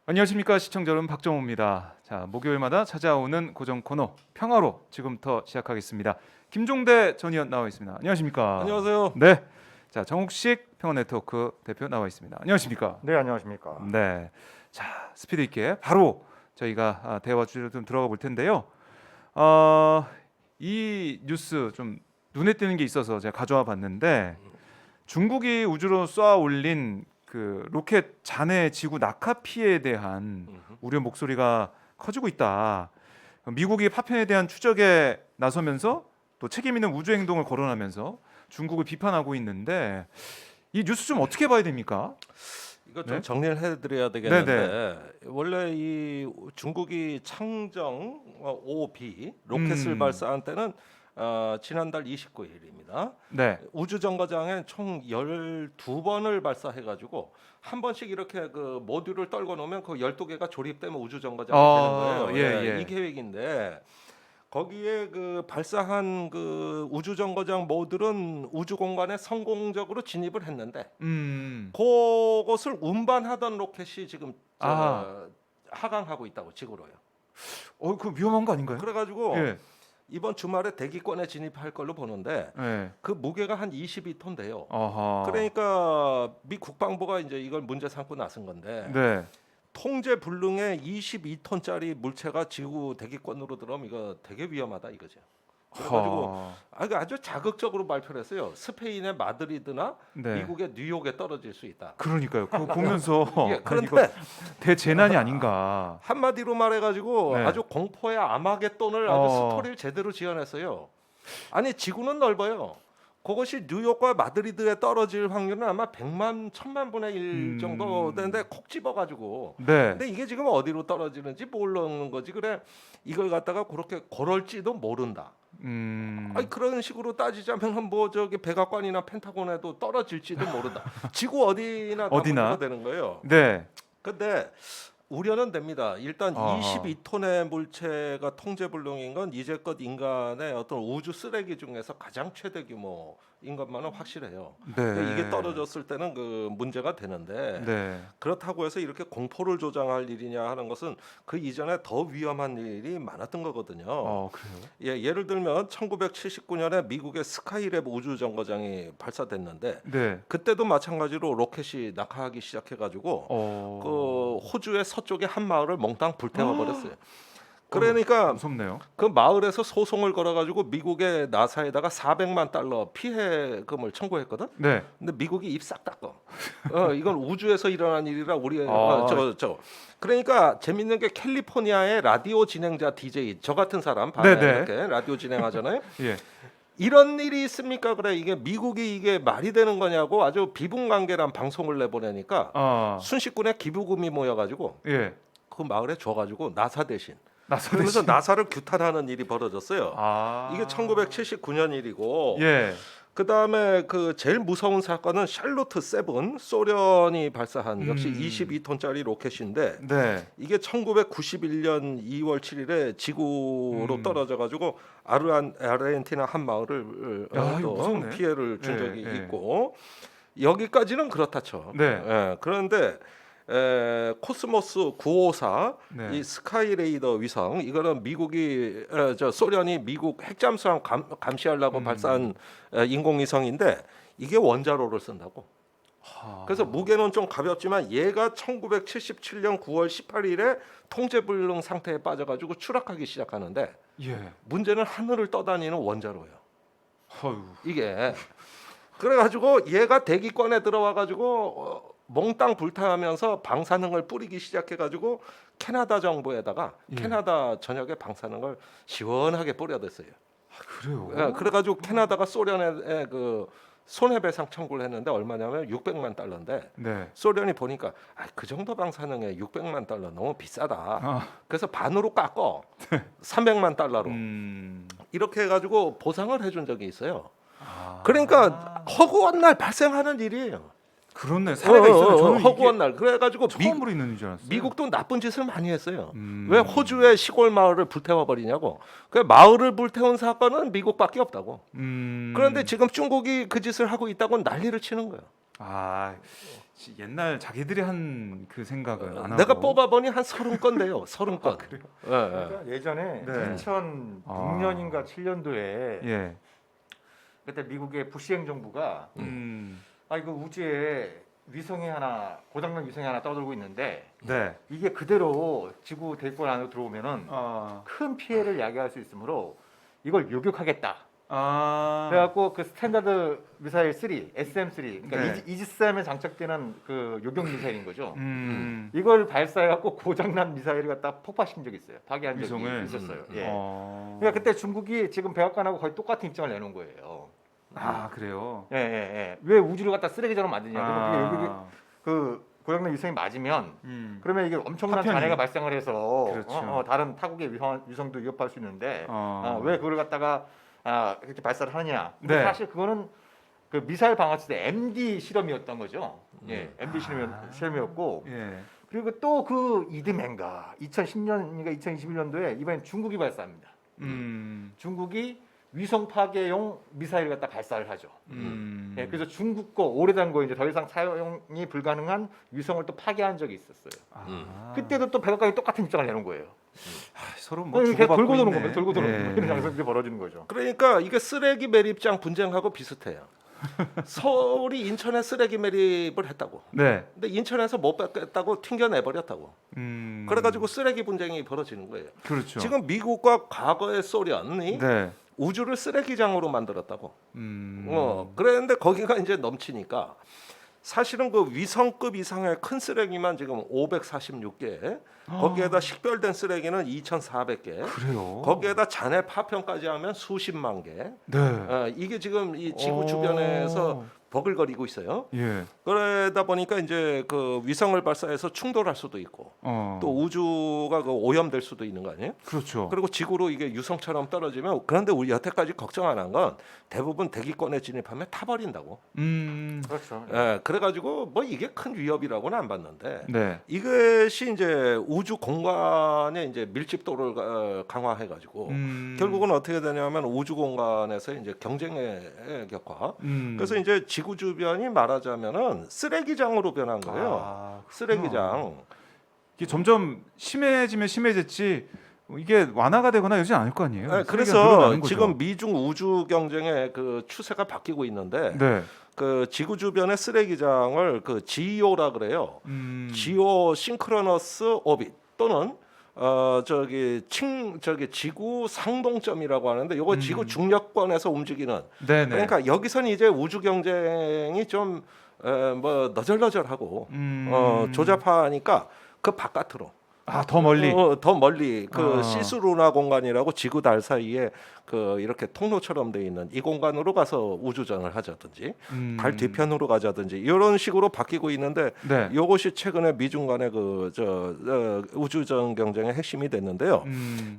안녕하십니까 시청자 여러분, 박정호입니다. 자, 목요일마다 찾아오는 고정 코너 평화로 지금부터 시작하겠습니다. 김종대 전 의원 나와 있습니다. 안녕하십니까? 안녕하세요. 네. 자, 정욱식 평화네트워크 대표 나와 있습니다. 안녕하십니까? 네, 안녕하십니까. 네. 자, 스피드 있게 바로 저희가 대화 주제로 좀 들어가 볼 텐데요. 이 뉴스 좀 눈에 띄는 게 있어서 제가 가져와 봤는데, 중국이 우주로 쏘아 올린 그 로켓 잔해 지구 낙하 피해에 대한 우려 목소리가 커지고 있다. 미국이 파편에 대한 추적에 나서면서 또 책임 있는 우주 행동을 거론하면서 중국을 비판하고 있는데, 이 뉴스 좀 어떻게 봐야 됩니까? 이거 좀 네? 정리를 해드려야 되겠는데 원래 이 중국이 창정 5B 로켓을 발사한 때는 지난달 29일입니다. 네. 우주 정거장에 총 12번을 발사해가지고 한 번씩 이렇게 그 모듈을 떨궈 놓으면 그 12개가 조립되면 우주 정거장이 되는 거예요. 예. 이 계획인데 거기에 그 발사한 그 우주 정거장 모듈은 우주 공간에 성공적으로 진입을 했는데 그것을 운반하던 로켓이 지금 하강하고 있다고 지구로요. 그 위험한 거 아닌가요? 그래가지고 예. 이번 주말에 대기권에 진입할 걸로 보는데 예. 그 무게가 한 22톤 돼요. 아하. 그러니까 미 국방부가 이제 이걸 문제 삼고 나선 건데 네. 통제 불능의 22톤짜리 물체가 지구 대기권으로 들어오면 이거 되게 위험하다 이거죠. 그래가지고 아주 자극적으로 발표를 했어요. 스페인의 마드리드나 네. 미국의 뉴욕에 떨어질 수 있다. 그러니까요. 그거 보면서 예, 이거 그런데 대재난이 아닌가. 한마디로 말해가지고 네. 아주 공포의 아마겟돈을 아주 스토리를 제대로 지어냈어요. 아니 지구는 넓어요. 그것이 뉴욕과 마드리드에 떨어질 확률은 아마 100만, 1000만 분의 1 정도 되는데 콕 집어가지고. 네. 근데 이게 지금 어디로 떨어지는지 모르는 거지. 그래 이걸 갖다가 그렇게 그럴지도 모른다. 아니 그런 식으로 따지자면 뭐 저기 백악관이나 펜타곤에도 떨어질지도 모른다. 지구 어디나 다 문제가 되는 거예요. 네. 근데 우려는 됩니다. 일단 아하. 22톤의 물체가 통제불능인 건 이제껏 인간의 어떤 우주 쓰레기 중에서 가장 최대 규모인 것만은 확실해요. 네. 이게 떨어졌을 때는 그 문제가 되는데 네. 그렇다고 해서 이렇게 공포를 조장할 일이냐 하는 것은 그 이전에 더 위험한 일이 많았던 거거든요. 그래요? 예, 예를 들면 1979년에 미국의 스카이랩 우주 정거장이 발사됐는데 네. 그때도 마찬가지로 로켓이 낙하하기 시작해가지고 그 호주의 서쪽의 한 마을을 몽땅 불태워 버렸어요. 그러니까 무섭네요. 그 마을에서 소송을 걸어가지고 미국의 나사에다가 400만 달러 피해금을 청구했거든. 네. 근데 미국이 입 싹 닦어. 이건 우주에서 일어난 일이라 우리 그러니까 재밌는 게 캘리포니아의 라디오 진행자 DJ 저 같은 사람 밤에 이렇게 라디오 진행하잖아요. 예. 이런 일이 있습니까? 그래 이게 미국이 이게 말이 되는 거냐고 아주 비분관계란 방송을 내보내니까 순식간에 기부금이 모여가지고 예. 그 마을에 줘가지고 나사 대신 나사 그래서 대신. 나사를 규탄하는 일이 벌어졌어요. 이게 1979년 일이고 예. 그 다음에 그 제일 무서운 사건은 샬로트 7 소련이 발사한 역시 22톤짜리 로켓인데 네. 이게 1991년 2월 7일에 지구로 떨어져가지고 아르헨티나 한 마을을 또 피해를 준 적이 있고 여기까지는 그렇다 쳐. 네. 그런데 코스모스 954 네. 이 스카이레이더 위성 이거는 미국이 소련이 미국 핵잠수함 감시하려고 발사한 인공위성인데 이게 원자로를 쓴다고. 그래서 무게는 좀 가볍지만 얘가 1977년 9월 18일에 통제불능 상태에 빠져가지고 추락하기 시작하는데 문제는 하늘을 떠다니는 원자로예요. 이게 그래가지고 얘가 대기권에 들어와가지고 몽땅 불타면서 방사능을 뿌리기 시작해가지고 캐나다 정부에다가 캐나다 전역에 방사능을 시원하게 뿌려댔어요. 그래요? 그래가지고 캐나다가 소련에 그 손해배상 청구를 했는데 얼마냐면 600만 달러인데 소련이 보니까 그 정도 방사능에 600만 달러 너무 비싸다. 그래서 반으로 깎어 300만 달러로 이렇게 해가지고 보상을 해준 적이 있어요. 그러니까 허구한 날 발생하는 일이에요. 그렇네. 사례가 있어요. 저는 허구한 날 그래가지고 처음으로 있는 줄 알았어요. 미국도 나쁜 짓을 많이 했어요. 왜 호주의 시골 마을을 불태워 버리냐고. 그 마을을 불태운 사건은 미국밖에 없다고. 그런데 지금 중국이 그 짓을 하고 있다고 난리를 치는 거예요. 옛날 자기들이 한 그 생각은 안 하고 내가 뽑아보니 한 30건데요. 30건. 그래요? 그러니까 예전에 네. 2006년인가 7년도에 예. 그때 미국의 부시 행정부가 이거 우주에 위성이 하나 고장난 위성이 하나 떠돌고 있는데 네. 이게 그대로 지구 대기권 안으로 들어오면은 큰 피해를 야기할 수 있으므로 이걸 요격하겠다. 그래갖고 그 스탠다드 미사일 3, SM3, 그러니까 네. 이지스함에 장착되는 그 요격 미사일인 거죠. 음. 이걸 발사해갖고 고장난 미사일을 갖다 폭파시킨 적이 있어요. 파괴한 적이 위성을? 있었어요. 예. 그러니까 그러니까 그때 중국이 지금 백악관하고 거의 똑같은 입장을 내놓은 거예요. 그래요. 예. 왜 우주를 갖다 쓰레기처럼 만드냐? 그러면 여기 그 고장난 위성이 맞으면 그러면 이게 엄청난 파편이. 잔해가 발생을 해서 그렇죠. 다른 타국의 위성도 위협할 수 있는데 왜 그걸 갖다가 그렇게 발사를 하느냐? 근데 네. 사실 그거는 그 미사일 방아치대 MD 실험이었던 거죠. 예, MD 실험이었고 예. 그리고 또 그 이듬해인가 2010년인가 2021년도에 이번엔 중국이 발사합니다. 중국이 위성 파괴용 미사일을 갖다 발사를 하죠. 예, 그래서 중국 거 오래된 거 이제 더 이상 사용이 불가능한 위성을 또 파괴한 적이 있었어요. 그때도 또 백악관이 똑같은 입장을 내놓은 거예요. 서로 뭐 이렇게 주고받고 돌고 도는 있네. 겁니다. 돌고 도는 예. 겁니다. 이런 양상이 벌어지는 거죠. 그러니까 이게 쓰레기 매립장 분쟁하고 비슷해요. 서울이 인천에 쓰레기 매립을 했다고. 네. 근데 인천에서 못 뺏겠다고 튕겨내버렸다고. 그래가지고 쓰레기 분쟁이 벌어지는 거예요. 그렇죠. 지금 미국과 과거의 소련이 네. 우주를 쓰레기장으로 만들었다고. 그랬는데 거기가 이제 넘치니까 사실은 그 위성급 이상의 큰 쓰레기만 지금 546개, 거기에다 식별된 쓰레기는 2,400개. 그래요. 거기에다 잔해 파편까지 하면 수십만 개. 네. 이게 지금 이 지구 주변에서 버글거리고 있어요. 예. 그러다 보니까 이제 그 위성을 발사해서 충돌할 수도 있고 또 우주가 그 오염될 수도 있는 거 아니에요? 그렇죠. 그리고 지구로 이게 유성처럼 떨어지면 그런데 우리 여태까지 걱정 안 한 건 대부분 대기권에 진입하면 타버린다고. 그렇죠. 예, 그래가지고 뭐 이게 큰 위협이라고는 안 봤는데 네. 이것이 이제 우주 공간의 이제 밀집도를 강화해가지고 결국은 어떻게 되냐면 우주 공간에서 이제 경쟁의 격화. 그래서 이제 지구 주변이 말하자면은 쓰레기장으로 변한 거예요. 쓰레기장. 이게 점점 심해지면 심해졌지 이게 완화가 되거나 이러지 않을 거 아니에요. 네, 쓰레기가 그래서 늘어나는 거죠. 지금 미중 우주 경쟁의 그 추세가 바뀌고 있는데 네. 그 지구 주변의 쓰레기장을 그 GEO라 그래요. 지오 싱크로너스 오빗 또는 저기 지구 상동점이라고 하는데 요거 지구 중력권에서 움직이는. 네네. 그러니까 여기서는 이제 우주 경쟁이 좀 뭐 너절너절하고 조잡하니까 그 바깥으로. 더 멀리. 더 멀리 그 시스루나 공간이라고 지구 달 사이에 그 이렇게 통로처럼 돼 있는 이 공간으로 가서 우주전을 하자든지 달 뒤편으로 가자든지 이런 식으로 바뀌고 있는데 네. 이것이 최근에 미중 간의 그 우주전 경쟁의 핵심이 됐는데요.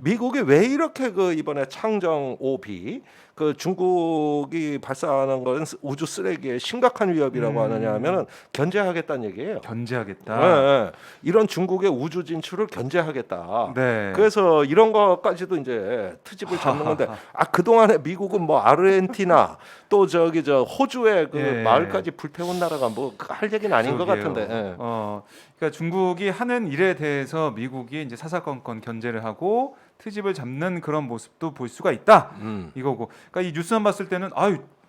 미국이 왜 이렇게 그 이번에 창정 5B 그 중국이 발사하는 건 우주 쓰레기의 심각한 위협이라고 하느냐 하면은 견제하겠다는 얘기예요. 견제하겠다. 네. 이런 중국의 우주 진출을 견제하겠다. 네. 그래서 이런 것까지도 이제 트집을 잡는 건데 그동안에 미국은 뭐 아르헨티나 또 저 호주의 그 예. 마을까지 불태운 나라가 뭐 할 얘기는 아닌 것 그러게요. 같은데. 예. 그러니까 중국이 하는 일에 대해서 미국이 이제 사사건건 견제를 하고 트집을 잡는 그런 모습도 볼 수가 있다. 이거고. 그러니까 이 뉴스만 봤을 때는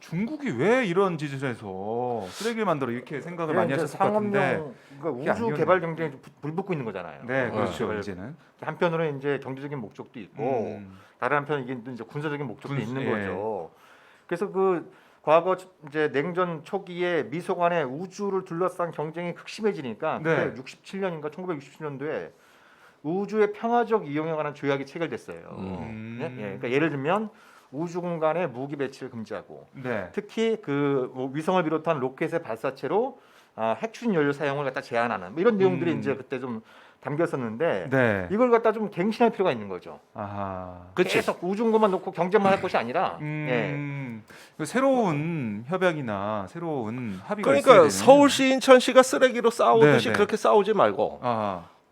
중국이 왜 이런 짓을 해서 쓰레기를 만들어 이렇게 생각을 많이 하셨을 것 같은데. 상업용 그게 그러니까 우주 아니었네요. 개발 경쟁이 불붙고 있는 거잖아요. 네, 그렇죠. 개발. 이제는. 한편으로는 이제 경제적인 목적도 있고 다른 한편 이게 이제 군사적인 목적도 있는 예. 거죠. 그래서 그 과거 이제 냉전 초기에 미소 간의 우주를 둘러싼 경쟁이 극심해지니까 네. 67년인가 1967년도에 우주의 평화적 이용에 관한 조약이 체결됐어요. 예? 그러니까 예를 들면 우주 공간에 무기 배치를 금지하고 네. 특히 그뭐 위성을 비롯한 로켓의 발사체로 핵추진 연료 사용을 갖다 제한하는 뭐 이런 내용들이 이제 그때 좀 담겼었는데 네. 이걸 갖다 좀 갱신할 필요가 있는 거죠. 아하. 그치. 계속 우주 공간 놓고 경쟁만 할 것이 아니라 그 새로운 협약이나 새로운 합의가 있어야 그러니까 되는. 서울시 인천시가 쓰레기로 싸우듯이 네, 네. 그렇게 싸우지 말고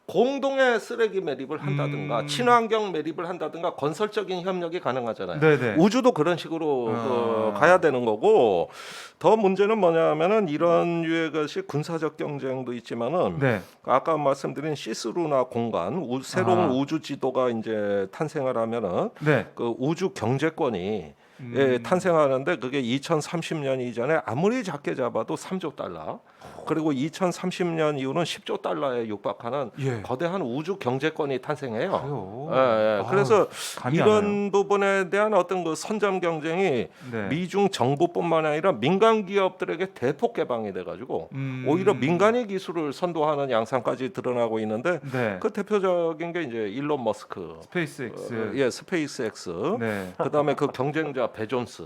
공동의 쓰레기 매립을 한다든가 친환경 매립을 한다든가 건설적인 협력이 가능하잖아요. 네네. 우주도 그런 식으로 가야 되는 거고 더 문제는 뭐냐면은 이런 유의 것이 군사적 경쟁도 있지만은 네. 아까 말씀드린 시스루나 공간 새로운 우주 지도가 이제 탄생을 하면은 네. 그 우주 경제권이 예, 탄생하는데 그게 2030년 이전에 아무리 작게 잡아도 3조 달러 그리고 2030년 이후는 10조 달러에 육박하는 예. 거대한 우주 경제권이 탄생해요. 그래요. 예, 예. 그래서 감이 이런 안 와요. 부분에 대한 어떤 그 선점 경쟁이 네. 미중 정부뿐만 아니라 민간 기업들에게 대폭 개방이 돼가지고 오히려 민간의 기술을 선도하는 양상까지 드러나고 있는데 네. 그 대표적인 게 이제 일론 머스크, 스페이스X. 예, 스페이스X. 네. 그다음에 그 경쟁자 베존스.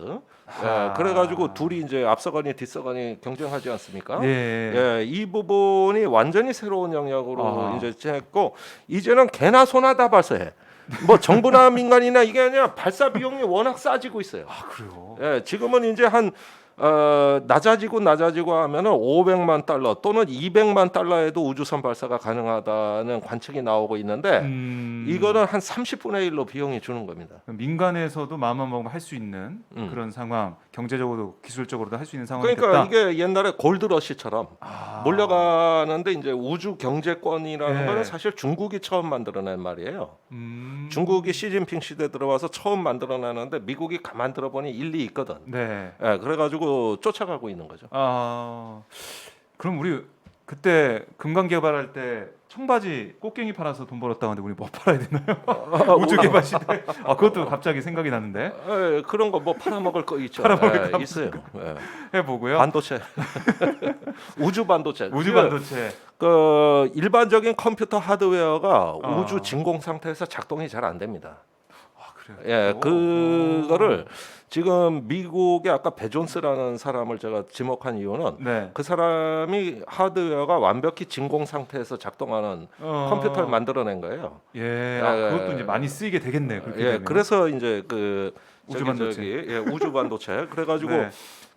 예, 그래가지고 둘이 이제 앞서가니 뒤서가니 경쟁하지 않습니까? 예. 예, 이 부분이 완전히 새로운 영역으로 아하. 이제 했고 이제는 개나 소나 다 발사해. 뭐 정부나 민간이나 이게 아니라 발사 비용이 워낙 싸지고 있어요. 아, 그래요. 예, 지금은 이제 한 낮아지고 하면은 500만 달러 또는 200만 달러에도 우주선 발사가 가능하다는 관측이 나오고 있는데 이거는 한 30분의 1로 비용이 주는 겁니다. 민간에서도 마음만 먹으면 할 수 있는 그런 상황, 경제적으로도 기술적으로도 할 수 있는 상황이 그러니까 됐다. 이게 옛날에 골드러시처럼 몰려가는데 이제 우주 경제권이라는 네. 거는 사실 중국이 처음 만들어낸 말이에요. 중국이 시진핑 시대 들어와서 처음 만들어내는데 미국이 가만 들어보니 일리 있거든. 네. 예, 그래가지고 쫓아가고 있는 거죠. 아, 그럼 우리 그때 금강 개발할 때 청바지 꽃갱이 팔아서 돈 벌었다고 하는데 우리 뭐 팔아야 되나요? 우주 개발 시대. 아, 그것도 갑자기 생각이 나는데. 예, 그런 거 뭐 팔아먹을 거 있죠. 팔아먹을 거 있어요. 예. 해보고요. 반도체, 우주 반도체. 우주 반도체. 그 일반적인 컴퓨터 하드웨어가 아. 우주 진공 상태에서 작동이 잘 안 됩니다. 아, 그래요. 예, 그거를 지금 미국의 아까 베존스라는 사람을 제가 지목한 이유는 네. 그 사람이 하드웨어가 완벽히 진공 상태에서 작동하는 컴퓨터를 만들어낸 거예요. 예, 아, 그것도 이제 많이 쓰이게 되겠네요. 그렇게 예, 되면. 그래서 이제 그 우주 반도체. 예, 우주 반도체. 그래가지고 네.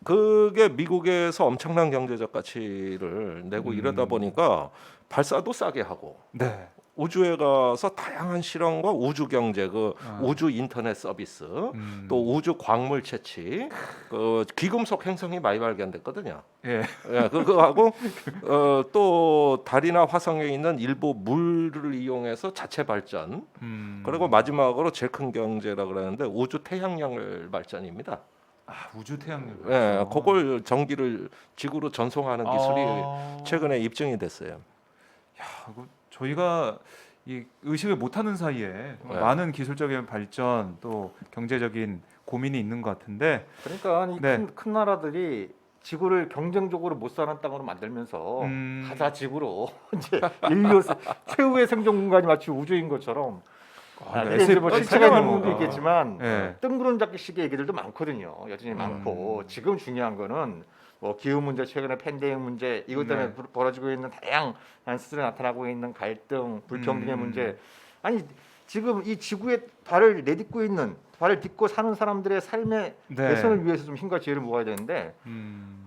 그게 미국에서 엄청난 경제적 가치를 내고 이러다 보니까 발사도 싸게 하고 네. 우주에 가서 다양한 실험과 우주 경제, 그 우주 인터넷 서비스, 또 우주 광물 채취, 그 귀금속 행성이 많이 발견됐거든요. 예. 예, 그거하고 또 달이나 화성에 있는 일부 물을 이용해서 자체 발전. 그리고 마지막으로 제일 큰 경제라 그러는데 우주 태양열 발전입니다. 아, 우주 태양열. 예, 그걸 전기를 지구로 전송하는 기술이 최근에 입증이 됐어요. 야, 저희가 이 의식을 못하는 사이에 네. 많은 기술적인 발전 또 경제적인 고민이 있는 것 같은데. 그러니까 이 네. 큰 나라들이 지구를 경쟁적으로 못 사는 땅으로 만들면서 가자 지구로 이제 인류 최후의 생존 공간이 마치 우주인 것처럼. 근데 이제 뭐 실체가 있는 부분도 있겠지만 네. 뜬구름 잡기식의 얘기들도 많거든요. 여전히 많고 지금 중요한 거는 뭐 기후 문제, 최근에 팬데믹 문제 이것 때문에 네. 벌어지고 있는 다양한 스스로 나타나고 있는 갈등, 불평등의 문제. 아니 지금 이 지구에 발을 딛고 사는 사람들의 삶의 네. 개선을 위해서 좀 힘과 지혜를 모아야 되는데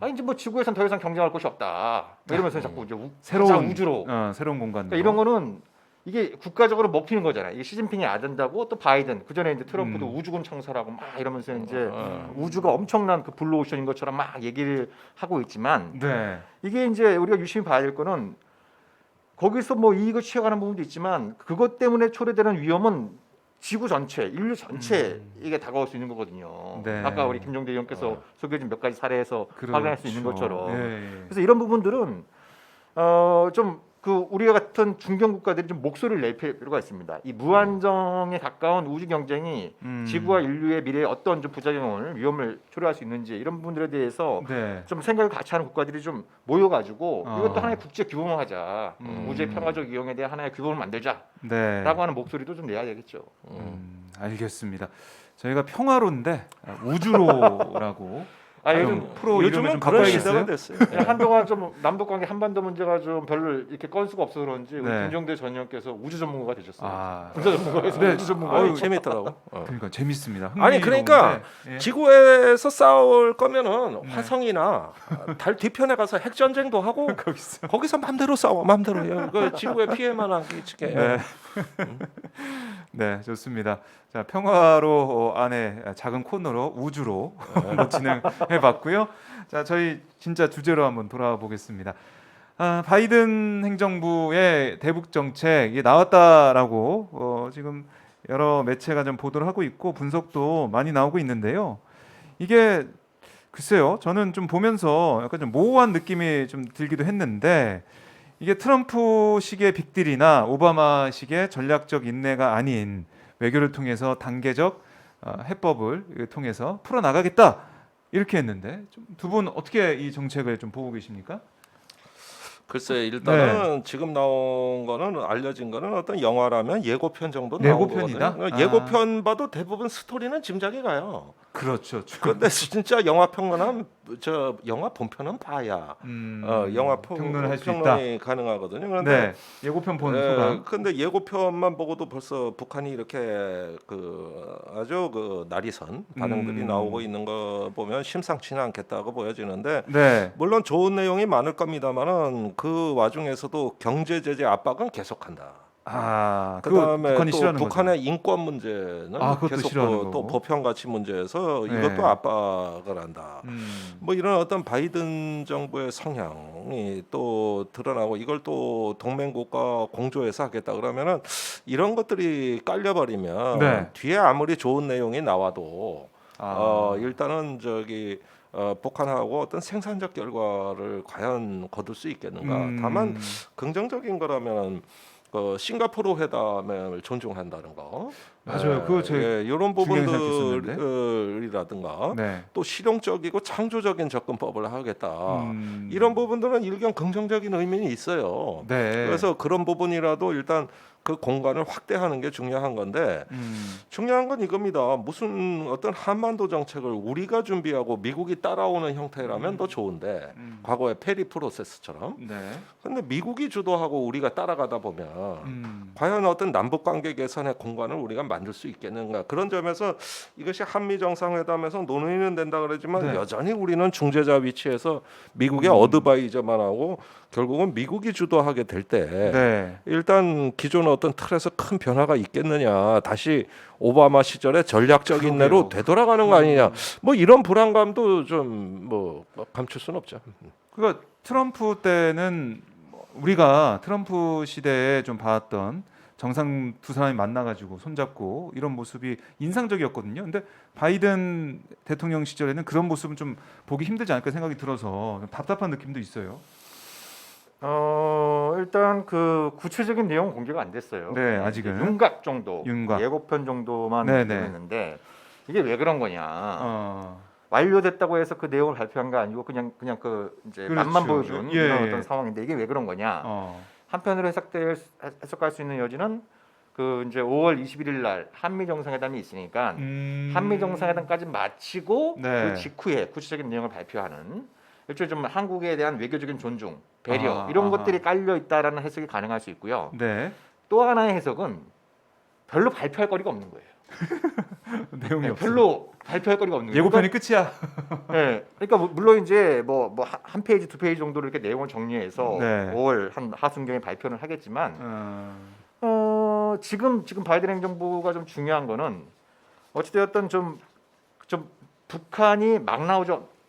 아니 이제 뭐 지구에선 더 이상 경쟁할 곳이 없다. 뭐 이러면서 자꾸 이제 새로운 우주로 새로운 공간. 그러니까 이런 거는 이게 국가적으로 먹히는 거잖아요. 이게 시진핑이 안 된다고 또 바이든 그 전에 이제 트럼프도 우주군 창설하고 막 이러면서 이제 우주가 엄청난 그 블루오션인 것처럼 막 얘기를 하고 있지만 네. 이게 이제 우리가 유심히 봐야 될 거는 거기서 뭐 이익을 취해가는 부분도 있지만 그것 때문에 초래되는 위험은 지구 전체, 인류 전체에 이게 다가올 수 있는 거거든요. 네. 아까 우리 김종대 의원께서 소개해준 몇 가지 사례에서 확인할 수 있는 것처럼. 예. 그래서 이런 부분들은 좀 그 우리와 같은 중견 국가들이 좀 목소리를 낼 필요가 있습니다. 이 무한정에 가까운 우주 경쟁이 지구와 인류의 미래에 어떤 좀 부작용을 위험을 초래할 수 있는지 이런 부분들에 대해서 네. 좀 생각을 같이 하는 국가들이 좀 모여가지고 이것도 하나의 국제 규범을 하자. 우주의 평화적 이용에 대한 하나의 규범을 만들자라고 네. 하는 목소리도 좀 내야 되겠죠. 알겠습니다. 저희가 평화로운데 우주로라고 요즘 프로 이름을 요즘은 좀 그런 바꿔야겠어요. 시대가 됐어요. 한동안 좀 남북 관계 한반도 문제가 좀 별로 이렇게 건수가 없어서 그런지 우리 네. 김종대 전 의원께서 우주 전문가가 되셨어요. 아, 군사 전문가에서 네. 우주 전문가. 아유, 재밌더라고. 그러니까 재밌습니다. 아니, 그러니까 흥미로운데, 예. 지구에서 싸울 거면은 네. 화성이나 달 뒤편에 가서 핵 전쟁도 하고 거기서 맘대로 싸워, 맘대로 해요. 그 지구에 피해만 하기 치게. 네. 네, 좋습니다. 자, 평화로 안에 작은 코너로 우주로 한번 진행해 봤고요. 자, 저희 진짜 주제로 한번 돌아와 보겠습니다. 바이든 행정부의 대북 정책이 나왔다라고 지금 여러 매체가 좀 보도를 하고 있고 분석도 많이 나오고 있는데요. 이게 글쎄요, 저는 좀 보면서 약간 좀 모호한 느낌이 좀 들기도 했는데 이게 트럼프식의 빅딜이나 오바마식의 전략적 인내가 아닌 외교를 통해서 단계적 해법을 통해서 풀어나가겠다 이렇게 했는데 두 분 어떻게 이 정책을 좀 보고 계십니까? 글쎄 일단은 지금 나온 거는 알려진 거는 어떤 영화라면 예고편 정도 나온 예고편이다? 거거든요. 예고편 봐도 대부분 스토리는 짐작이 가요. 그렇죠. 그런데 진짜 영화 평론한 저 영화 본편은 봐야 영화 평론을 할 수 평론이 가능하거든요. 그런데 네, 예고편 본 소감. 근데 예고편만 보고도 벌써 북한이 이렇게 그 아주 그 날이선 반응들이 나오고 있는 거 보면 심상치는 않겠다고 보여지는데 네. 물론 좋은 내용이 많을 겁니다만은 그 와중에서도 경제 제재 압박은 계속한다. 그다음에 북한이 또 싫어하는 북한의 인권 문제는 그것도 계속 싫어하는 또 거고. 보편 가치 문제에서 네. 이것도 압박을 한다. 뭐 이런 어떤 바이든 정부의 성향이 또 드러나고 이걸 또 동맹국가 공조해서 하겠다 그러면은 이런 것들이 깔려버리면 네. 뒤에 아무리 좋은 내용이 나와도 일단은 저기 북한하고 어떤 생산적 결과를 과연 거둘 수 있겠는가. 다만 긍정적인 거라면 싱가포르 회담을 존중한다는 거, 맞아요. 그거 제 이런 중요하게 생각했었는데. 부분들이라든가 네. 또 실용적이고 창조적인 접근법을 하겠다. 이런 부분들은 일견 긍정적인 의미는 있어요. 네. 그래서 그런 부분이라도 일단 그 공간을 확대하는 게 중요한 건데 중요한 건 이겁니다. 무슨 어떤 한반도 정책을 우리가 준비하고 미국이 따라오는 형태라면 더 좋은데 과거의 페리 프로세스처럼. 네. 근데 미국이 주도하고 우리가 따라가다 보면 과연 어떤 남북 관계 개선의 공간을 우리가 만들 수 있겠는가. 그런 점에서 이것이 한미 정상회담에서 논의는 된다 그러지만 네. 여전히 우리는 중재자 위치에서 미국의 어드바이저만 하고 결국은 미국이 주도하게 될 때 네. 일단 기존 어떤 틀에서 큰 변화가 있겠느냐, 다시 오바마 시절의 전략적 인내로 되돌아가는 거 아니냐, 뭐 이런 불안감도 좀 뭐 감출 수는 없죠. 그러니까 트럼프 때는 우리가 트럼프 시대에 좀 봤던 정상 두 사람이 만나가지고 손잡고 이런 모습이 인상적이었거든요. 근데 바이든 대통령 시절에는 그런 모습은 좀 보기 힘들지 않을까 생각이 들어서 좀 답답한 느낌도 있어요. 일단 그 구체적인 내용 공개가 안 됐어요. 네, 아직은. 윤곽 정도, 윤곽. 예고편 정도만 네네. 공개했는데 이게 왜 그런 거냐? 어, 완료됐다고 해서 그 내용을 발표한 거 아니고 그냥 그 이제 그렇죠. 맛만 보여준 예, 이런 예. 어떤 상황인데 이게 왜 그런 거냐? 어, 한편으로 해석할 수 있는 여지는 그 이제 5월 21일 날 한미 정상회담이 있으니까 한미 정상회담까지 마치고 네. 그 직후에 구체적인 내용을 발표하는 일종의 좀 한국에 대한 외교적인 존중, 배려 이런 것들이 깔려 있다라는 해석이 가능할 수 있고요. 네. 또 하나의 해석은 별로 발표할 거리가 없는 거예요. 내용이 없어. 별로 발표할 거리가 없는 거예요. 예고편이 끝이야. 네, 그러니까 물론 이제 뭐 한 페이지 두 페이지 정도로 이렇게 내용을 정리해서 네. 5월 한 하순경에 발표를 하겠지만 지금 바이든 행정부가 좀 중요한 거는 어찌되었든 좀 북한이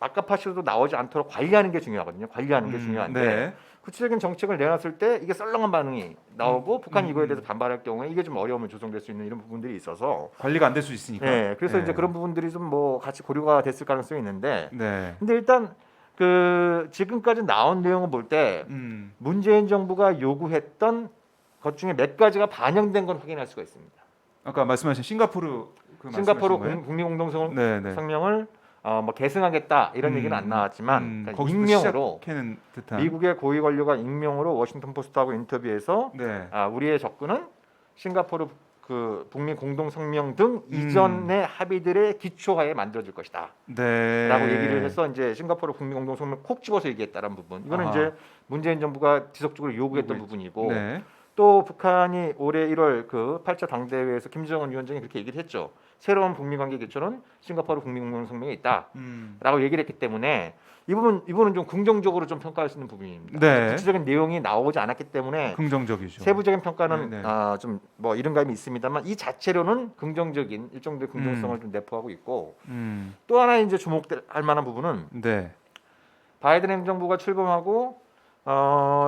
막가파시로도 나오지 않도록 관리하는 게 중요하거든요. 관리하는 게 중요한데 네. 구체적인 정책을 내놨을 때 이게 썰렁한 반응이 나오고 북한이 이거에 대해서 반발할 경우에 이게 좀 어려움을 조성될 수 있는 이런 부분들이 있어서 관리가 안 될 수 있으니까. 네, 그래서 네. 이제 그런 부분들이 좀 뭐 같이 고려가 됐을 가능성이 있는데 네. 근데 일단 그 지금까지 나온 내용을 볼 때 문재인 정부가 요구했던 것 중에 몇 가지가 반영된 건 확인할 수가 있습니다. 아까 말씀하신 싱가포르 싱가포르 말씀하신 거예요? 국립공동성명을 뭐 계승하겠다 이런 얘기는 안 나왔지만 그러니까 거기서 익명으로 시작하는 듯한. 미국의 고위 관료가 익명으로 워싱턴 포스트하고 인터뷰에서 네. 우리의 접근은 싱가포르 그 북미 공동 성명 등 이전의 합의들의 기초하에 만들어질 것이다. 네. 라고 얘기를 해서 이제 싱가포르 북미 공동 성명 콕 집어서 얘기했다는 부분. 이거는 이제 문재인 정부가 지속적으로 요구했던 부분이고 네. 또 북한이 올해 1월 그 8차 당대회에서 김정은 위원장이 그렇게 얘기를 했죠. 새로운 북미 관계 기초는 싱가포르 북미 공동 성명에 있다라고 얘기를 했기 때문에 이 부분은 좀 긍정적으로 좀 평가할 수 있는 부분입니다. 네. 구체적인 내용이 나오지 않았기 때문에 긍정적이죠. 세부적인 평가는 네, 네. 좀 뭐 이런 감이 있습니다만 이 자체로는 긍정적인 일정도의 긍정성을 좀 내포하고 있고 또 하나 이제 주목할 만한 부분은 네. 바이든 행정부가 출범하고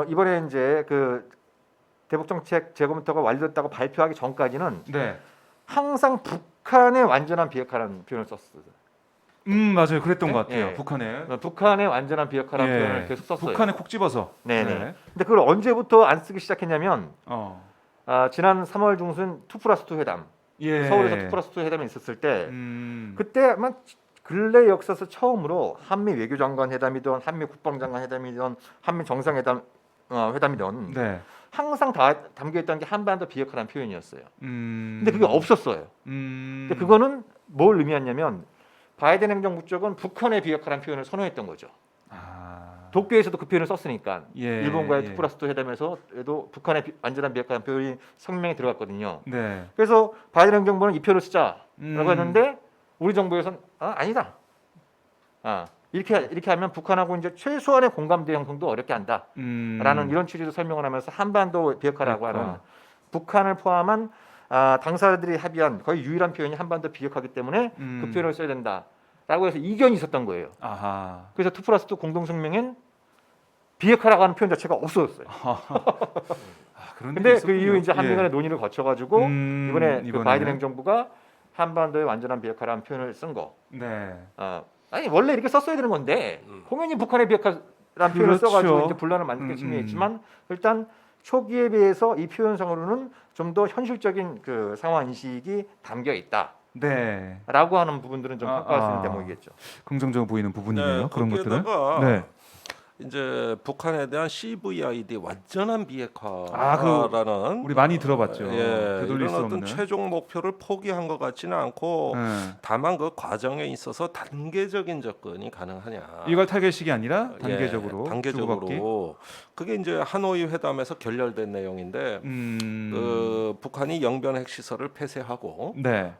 이번에 이제 그 대북 정책 재검토가 완료됐다고 발표하기 전까지는 네. 항상 북한의 완전한 비핵화라는 표현을 썼어요. 맞아요. 그랬던 네? 것 같아요. 예. 북한의 완전한 비핵화라는 예. 표현을 계속 썼어요. 북한에 콕 집어서. 네네. 네. 근데 그걸 언제부터 안 쓰기 시작했냐면 어. 지난 3월 중순 2+2 회담, 예. 서울에서 2+2 회담이 있었을 때 그때 아마 근래 역사에서 처음으로 한미 외교장관 회담이든 한미 국방장관 회담이든 한미 정상회담 회담이든 네. 항상 다 담겨있던 게 한반도 비핵화라는 표현이었어요. 근데 근데 그게 없었어요. 근데 그거는 뭘 의미했냐면 바이든 행정부 쪽은 북한의 비핵화라는 표현을 선호했던 거죠. 도쿄에서도 그 표현을 썼으니까 예, 일본과의 예. 2+2 회담에서도 북한의 완전한 비핵화라는 표현이 성명에 들어갔거든요. 네. 그래서 바이든 행정부는 이 표현을 쓰자라고 음. 했는데 우리 정부에서는 아니다. 이렇게 하면 북한하고 이제 최소한의 공감대 형성도 어렵게 한다라는 이런 취지로 설명을 하면서 한반도 비핵화라고 하는 북한을 포함한 당사자들이 합의한 거의 유일한 표현이 한반도 비핵화이기 때문에 그 표현을 써야 된다라고 해서 이견이 있었던 거예요. 아하. 그래서 2+2 공동 성명엔 비핵화라고 하는 표현 자체가 없어졌어요. 근데 그 이후 이제 한미 간의 논의를 거쳐가지고 이번에 그 바이든 행정부가 한반도의 완전한 비핵화라는 표현을 쓴 거. 네. 아니 원래 이렇게 썼어야 되는 건데 공연히 북한의 비핵화라는 표현을 그렇죠. 써가지고 이제 분란을 만드는 측면이 있지만 일단 초기에 비해서 이 표현상으로는 좀 더 현실적인 그 상황 인식이 담겨 있다. 네. 라고 하는 부분들은 좀 평가할 수 있는 대목이겠죠. 긍정적으로 보이는 부분이네요. 네, 그런 것들은. 거기에다가 네. 이제 북한에 대한 CVID 완전한 비핵화라는 우리 많이 들어봤죠. 예, 되돌릴 이런 수 어떤 없는. 최종 목표를 포기한 것 같지는 않고 다만 그 과정에 있어서 단계적인 접근이 가능하냐. 일괄 타겟식이 아니라 예, 단계적으로. 단계적으로 그게 이제 하노이 회담에서 결렬된 내용인데 그 북한이 영변 핵시설을 폐쇄하고 네.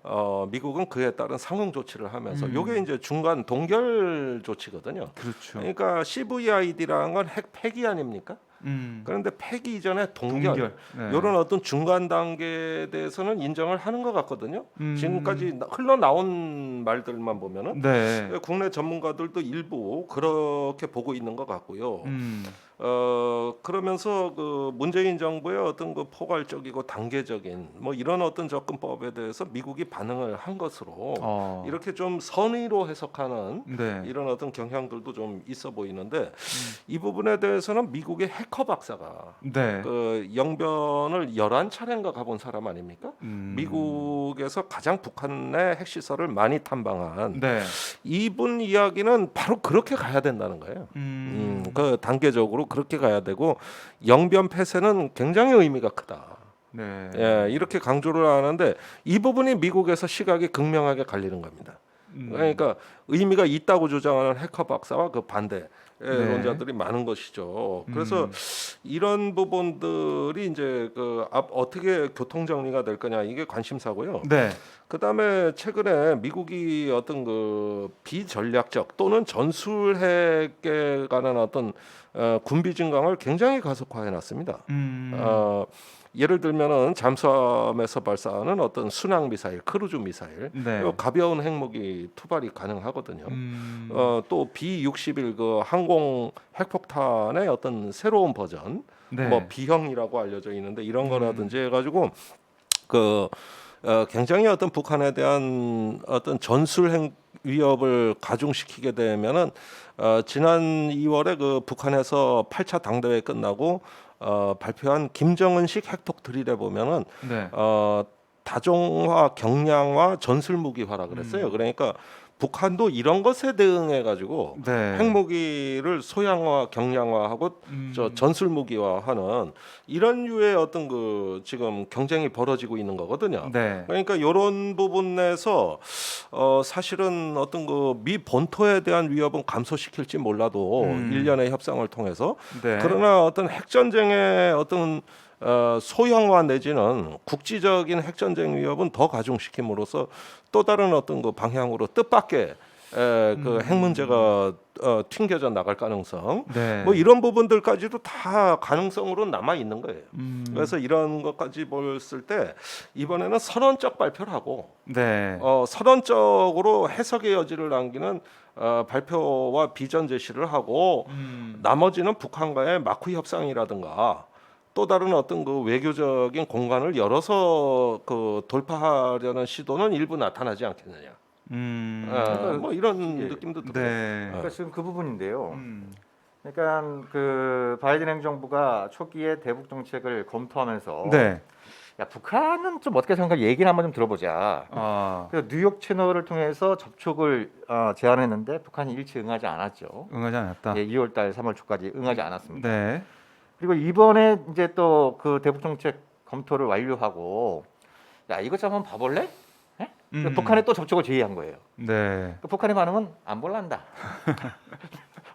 미국은 그에 따른 상응 조치를 하면서 이게 이제 중간 동결 조치거든요. 그렇죠. 그러니까 CVID라는 건 핵 폐기 아닙니까? 그런데 폐기 이전에 동결. 네. 이런 어떤 중간 단계에 대해서는 인정을 하는 것 같거든요. 지금까지 흘러나온 말들만 보면은 네. 국내 전문가들도 일부 그렇게 보고 있는 것 같고요. 그러면서 그 문재인 정부의 어떤 그 포괄적이고 단계적인 뭐 이런 어떤 접근법에 대해서 미국이 반응을 한 것으로 이렇게 좀 선의로 해석하는 네. 이런 어떤 경향들도 좀 있어 보이는데 이 부분에 대해서는 미국의 해커 박사가 네. 그 영변을 11차례인가 가본 사람 아닙니까? 미국에서 가장 북한의 핵시설을 많이 탐방한 네. 이분 이야기는 바로 그렇게 가야 된다는 거예요. 그 단계적으로 그렇게 가야 되고 영변 폐쇄는 굉장히 의미가 크다. 네. 예, 이렇게 강조를 하는데 이 부분이 미국에서 시각이 극명하게 갈리는 겁니다. 그러니까 의미가 있다고 주장하는 해커 박사와 그 반대 론자들이 많은 것이죠. 그래서 이런 부분들이 이제 그 어떻게 교통 정리가 될 거냐 이게 관심사고요. 네. 그다음에 최근에 미국이 어떤 그 비전략적 또는 전술핵에 관한 어떤 군비 증강을 굉장히 가속화해 놨습니다. 예를 들면은 잠수함에서 발사하는 어떤 순항 미사일, 크루즈 미사일, 네. 가벼운 핵무기 투발이 가능하거든요. 또 B-61 그 항공 핵폭탄의 어떤 새로운 버전, 네. 뭐 B형이라고 알려져 있는데 이런 거라든지 해가지고 그 굉장히 어떤 북한에 대한 어떤 전술핵 위협을 가중시키게 되면은 지난 2월에 그 북한에서 8차 당대회 끝나고 발표한 김정은식 핵폭 드릴에 보면은 네. 다종화, 경량화, 전술 무기화라 그랬어요. 그러니까 북한도 이런 것에 대응해 가지고 네. 핵무기를 소형화, 경량화하고 저 전술무기화하는 이런 류의 어떤 그 지금 경쟁이 벌어지고 있는 거거든요. 네. 그러니까 이런 부분에서 사실은 어떤 그 미 본토에 대한 위협은 감소시킬지 몰라도 일련의 협상을 통해서 네. 그러나 어떤 핵전쟁의 어떤 소형화 내지는 국지적인 핵전쟁 위협은 더 가중시킴으로써 또 다른 어떤 그 방향으로 뜻밖의 그 핵 문제가 튕겨져 나갈 가능성, 네. 뭐 이런 부분들까지도 다 가능성으로 남아 있는 거예요. 그래서 이런 것까지 봤을 때 이번에는 선언적 발표를 하고 네. 선언적으로 해석의 여지를 남기는 발표와 비전 제시를 하고 나머지는 북한과의 마크 협상이라든가 또 다른 어떤 그 외교적인 공간을 열어서 그 돌파하려는 시도는 일부 나타나지 않겠느냐. 뭐 이런 느낌도 들어요. 네. 그러니까 지금 그 부분인데요. 음. 그러니까 그 바이든 행정부가 초기에 대북 정책을 검토하면서 네. 야 북한은 좀 어떻게 생각하는지 얘기를 한번 좀 들어보자. 아, 그래서 뉴욕 채널을 통해서 접촉을 제안했는데 북한이 일치 응하지 않았죠. 응하지 않았다. 예, 2월달, 3월 초까지 응하지 않았습니다. 네. 그리고 이번에 이제 또 그 대북 정책 검토를 완료하고 야 이것 좀 한번 봐볼래? 예? 북한에 또 접촉을 제의한 거예요. 네. 그 북한의 반응은 안 볼란다.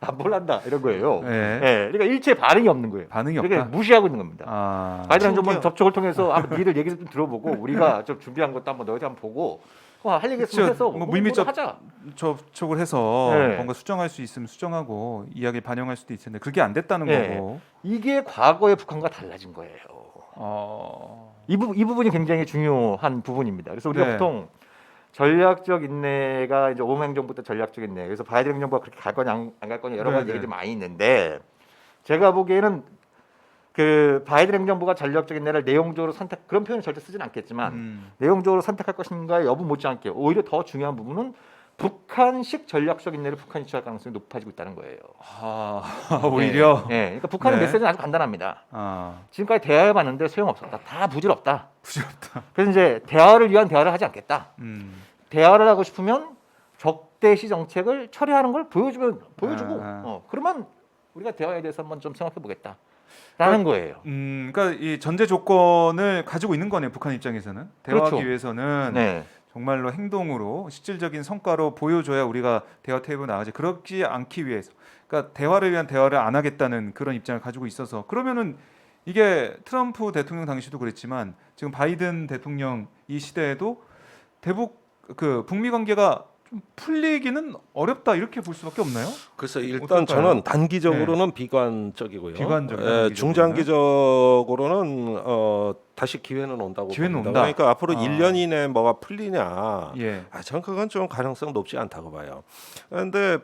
안 볼란다 이런 거예요. 네. 예, 그러니까 일체 반응이 없는 거예요. 반응이 그러니까 없다. 무시하고 있는 겁니다. 아. 바이든 행정부는 신기해요. 접촉을 통해서 한번 니들 얘기를 좀 들어보고 우리가 좀 준비한 것도 한번 너희들 한번 보고 할 얘기 있으면 해서 뭐 물밑 하자. 접촉을 해서 네. 뭔가 수정할 수 있으면 수정하고 이야기 반영할 수도 있을 텐데 그게 안 됐다는 네. 거고. 이게 과거의 북한과 달라진 거예요. 이 부분이 굉장히 중요한 부분입니다. 그래서 우리가 네. 보통 전략적 인내가 이제 오바마 행정부 때 전략적 인내. 그래서 바이든 행정부가 그렇게 갈 거냐 안 갈 거냐 여러 가지 네, 얘기들이 많이 있는데 제가 보기에는 그 바이든 행정부가 전략적 인내를 내용적으로 선택 그런 표현을 절대 쓰진 않겠지만 내용적으로 선택할 것인가의 여부 못지않게 오히려 더 중요한 부분은 북한식 전략적 인내를 북한이 취할 가능성이 높아지고 있다는 거예요. 아, 오히려. 네. 그러니까 북한의 네. 메시지는 아주 간단합니다. 아, 지금까지 대화해봤는데 소용없었다. 다 부질없다. 부질없다. 그래서 이제 대화를 위한 대화를 하지 않겠다. 음. 대화를 하고 싶으면 적대시 정책을 처리하는 걸 보여주고 그러면 우리가 대화에 대해서 한번 좀 생각해 보겠다라는 거예요. 그러니까 이 전제 조건을 가지고 있는 거네요. 북한 입장에서는 대화하기 그렇죠. 위해서는 네. 정말로 행동으로 실질적인 성과로 보여줘야 우리가 대화 테이블 나가지. 그렇지 않기 위해서, 그러니까 대화를 위한 대화를 안 하겠다는 그런 입장을 가지고 있어서 그러면은 이게 트럼프 대통령 당시도 그랬지만 지금 바이든 대통령 이 시대에도 대북 그 북미 관계가 좀 풀리기는 어렵다 이렇게 볼 수밖에 없나요? 그래서 일단 어떨까요? 저는 단기적으로는 비관적이고요. 비관적이요. 중장기적으로는 다시 기회는 온다고 기회는 봅니다. 온다. 그러니까 앞으로 아. 1년 이내에 뭐가 풀리냐? 예. 전 그건 좀 가능성 높지 않다고 봐요. 그런데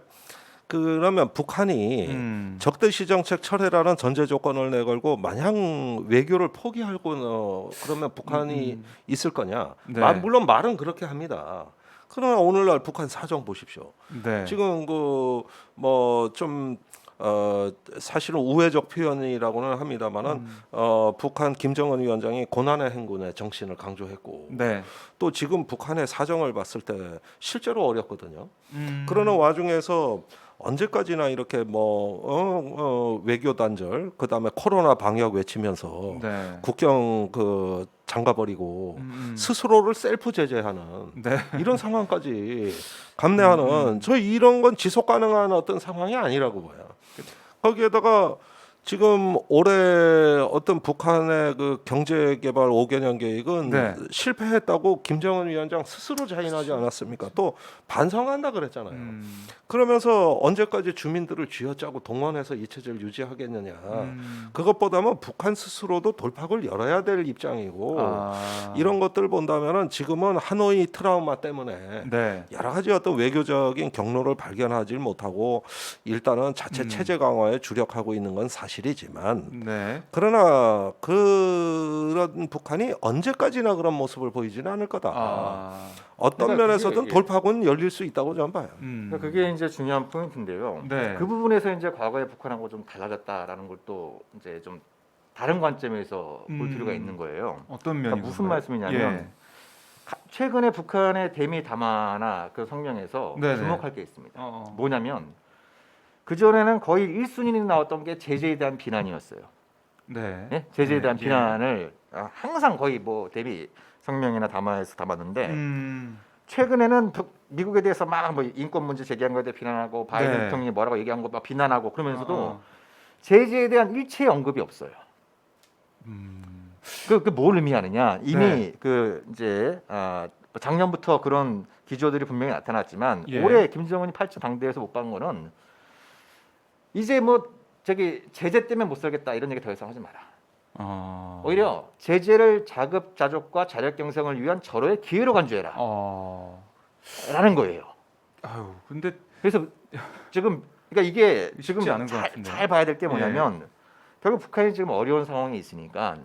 그러면 북한이 적대시 정책 철회라는 전제 조건을 내걸고 마냥 외교를 포기하고 그러면 북한이 있을 거냐? 네. 물론 말은 그렇게 합니다. 그러나 오늘날 북한 사정 보십시오. 네. 지금 그 뭐 좀 사실은 우회적 표현이라고는 합니다만은 북한 김정은 위원장이 고난의 행군의 정신을 강조했고 네. 또 지금 북한의 사정을 봤을 때 실제로 어렵거든요. 음. 그러는 와중에서 언제까지나 이렇게 외교 단절, 그다음에 코로나 방역 외치면서 네. 국경 그 잠가버리고 스스로를 셀프 제재하는 네. 이런 상황까지 감내하는 저 이런 건 지속 가능한 어떤 상황이 아니라고 봐요. 거기에다가 지금 올해 어떤 북한의 그 경제개발 5개년 계획은 네. 실패했다고 김정은 위원장 스스로 자인하지 않았습니까? 또 반성한다 그랬잖아요. 음. 그러면서 언제까지 주민들을 쥐어짜고 동원해서 이 체제를 유지하겠느냐. 그것보다는 북한 스스로도 돌파구를 열어야 될 입장이고 이런 것들을 본다면은 지금은 하노이 트라우마 때문에 네. 여러 가지 어떤 외교적인 경로를 발견하지 못하고 일단은 자체 체제 강화에 주력하고 있는 건 사실이지만 네. 그러나 그런 북한이 언제까지나 그런 모습을 보이지는 않을 거다. 어떤 그러니까 면에서든 그게- 돌파구는 열릴 수 있다고 저는 봐요. 그러니까 그게 이제 중요한 포인트인데요. 네. 그 부분에서 이제 과거의 북한하고 좀 달라졌다라는 걸 또 이제 좀 다른 관점에서 볼 필요가 있는 거예요. 어떤 면이 그러니까 무슨 말씀이냐면 최근에 북한의 대미 담화나 그 성명에서 네네. 주목할 게 있습니다. 어. 뭐냐면 그 전에는 거의 1순위로 나왔던 게 제재에 대한 비난이었어요. 네. 예? 제재에 네, 대한 예. 비난을 항상 거의 뭐 대미 성명이나 담화에서 담았는데 음. 최근에는 미국에 대해서 막 뭐 인권 문제 제기한 거에 대해 비난하고 바이든 네. 대통령이 뭐라고 얘기한 거 막 비난하고 그러면서도 어. 제재에 대한 일체의 언급이 없어요. 그 뭘 의미하느냐? 이미 네. 그 이제 작년부터 그런 기조들이 분명히 나타났지만 예. 올해 김정은이 8차 당대에서 못 간 거는 이제 뭐 저기 제재 때문에 못 살겠다 이런 얘기 더 이상 하지 마라. 어. 오히려 제재를 자급자족과 자력 경성을 위한 절호의 기회로 간주해라. 어. 라는 거예요. 아유, 근데 그래서 지금 그러니까 이게 지금 쉽지 않은 것 같은데요. 잘 봐야 될 게 뭐냐면 결국 북한이 지금 어려운 상황에 있으니까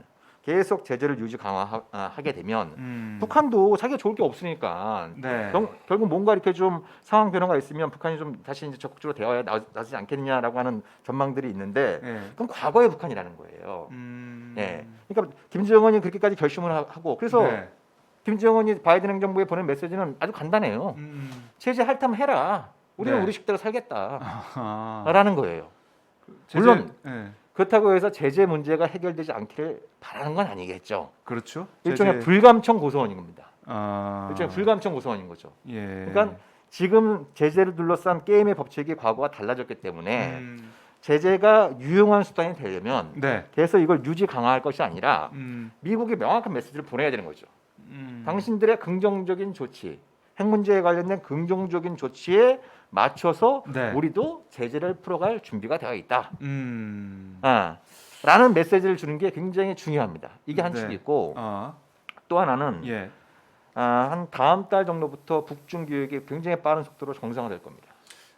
계속 제재를 유지 강화하게 되면 북한도 자기가 좋을 게 없으니까 네. 결국 뭔가 이렇게 좀 상황 변화가 있으면 북한이 좀 다시 이제 적극적으로 대화에 나서지 않겠느냐라고 하는 전망들이 있는데 네. 그건 과거의 북한이라는 거예요. 음. 예. 그러니까 김정은이 그렇게까지 결심을 하고 그래서 네. 김정은이 바이든 행정부에 보낸 메시지는 아주 간단해요. 제재 할타면 해라. 우리는 네. 우리 식대로 살겠다. 아하. 라는 거예요. 제재- 물론 네. 그렇다고 해서 제재 문제가 해결되지 않기를 바라는 건 아니겠죠. 그렇죠. 일종의 제재- 불감청 고소원인 겁니다. 아. 일종의 불감청 고소원인 거죠. 예. 그러니까 지금 제재를 둘러싼 게임의 법칙이 과거와 달라졌기 때문에 제재가 유용한 수단이 되려면 네. 계속 이걸 유지 강화할 것이 아니라 음. 미국이 명확한 메시지를 보내야 되는 거죠. 음. 당신들의 긍정적인 조치, 핵 문제에 관련된 긍정적인 조치에 맞춰서 네. 우리도 제재를 풀어갈 준비가 되어 있다. 음. 라는 메시지를 주는 게 굉장히 중요합니다. 이게 한 축이 네. 있고 아. 또 하나는 예. 한 다음 달 정도부터 북중 교역이 굉장히 빠른 속도로 정상화될 겁니다.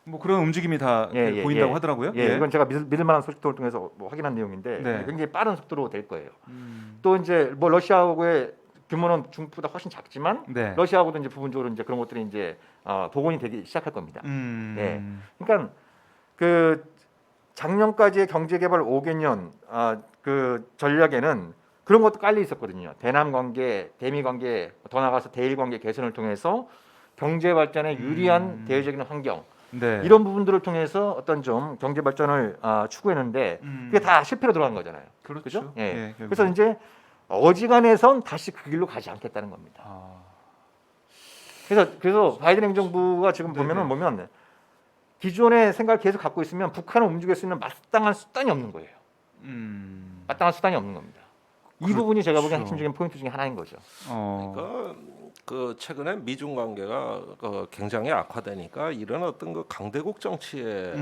뭐 그런 움직임이 다 예, 보인다고 예. 하더라고요. 예, 이건 제가 믿을 만한 소식통을 통해서 뭐 확인한 내용인데 네. 굉장히 빠른 속도로 될 거예요. 또 이제 뭐 러시아하고의 규모는 중국보다 훨씬 작지만 네. 러시아하고도 이제 부분적으로 이제 그런 것들이 이제 복원이 되기 시작할 겁니다. 예. 그러니까 그 작년까지의 경제개발 5개년 그 전략에는 그런 것도 깔려 있었거든요. 대남 관계, 대미 관계, 더 나아가서 대일 관계 개선을 통해서 경제 발전에 유리한 대외적인 환경 네. 이런 부분들을 통해서 어떤 좀 경제 발전을 추구했는데 그게 다 실패로 들어간 거잖아요. 그렇죠. 그죠? 예. 예, 결국. 그래서 이제 어지간해선 다시 그 길로 가지 않겠다는 겁니다. 아. 그래서 바이든 행정부가 지금 네네. 보면 기존의 생각을 계속 갖고 있으면 북한을 움직일 수 있는 마땅한 수단이 없는 거예요. 마땅한 수단이 없는 겁니다. 이 그렇죠. 부분이 제가 보기엔 핵심적인 포인트 중에 하나인 거죠. 그러니까 그 최근에 미중 관계가 굉장히 악화되니까 이런 어떤 그 강대국 정치의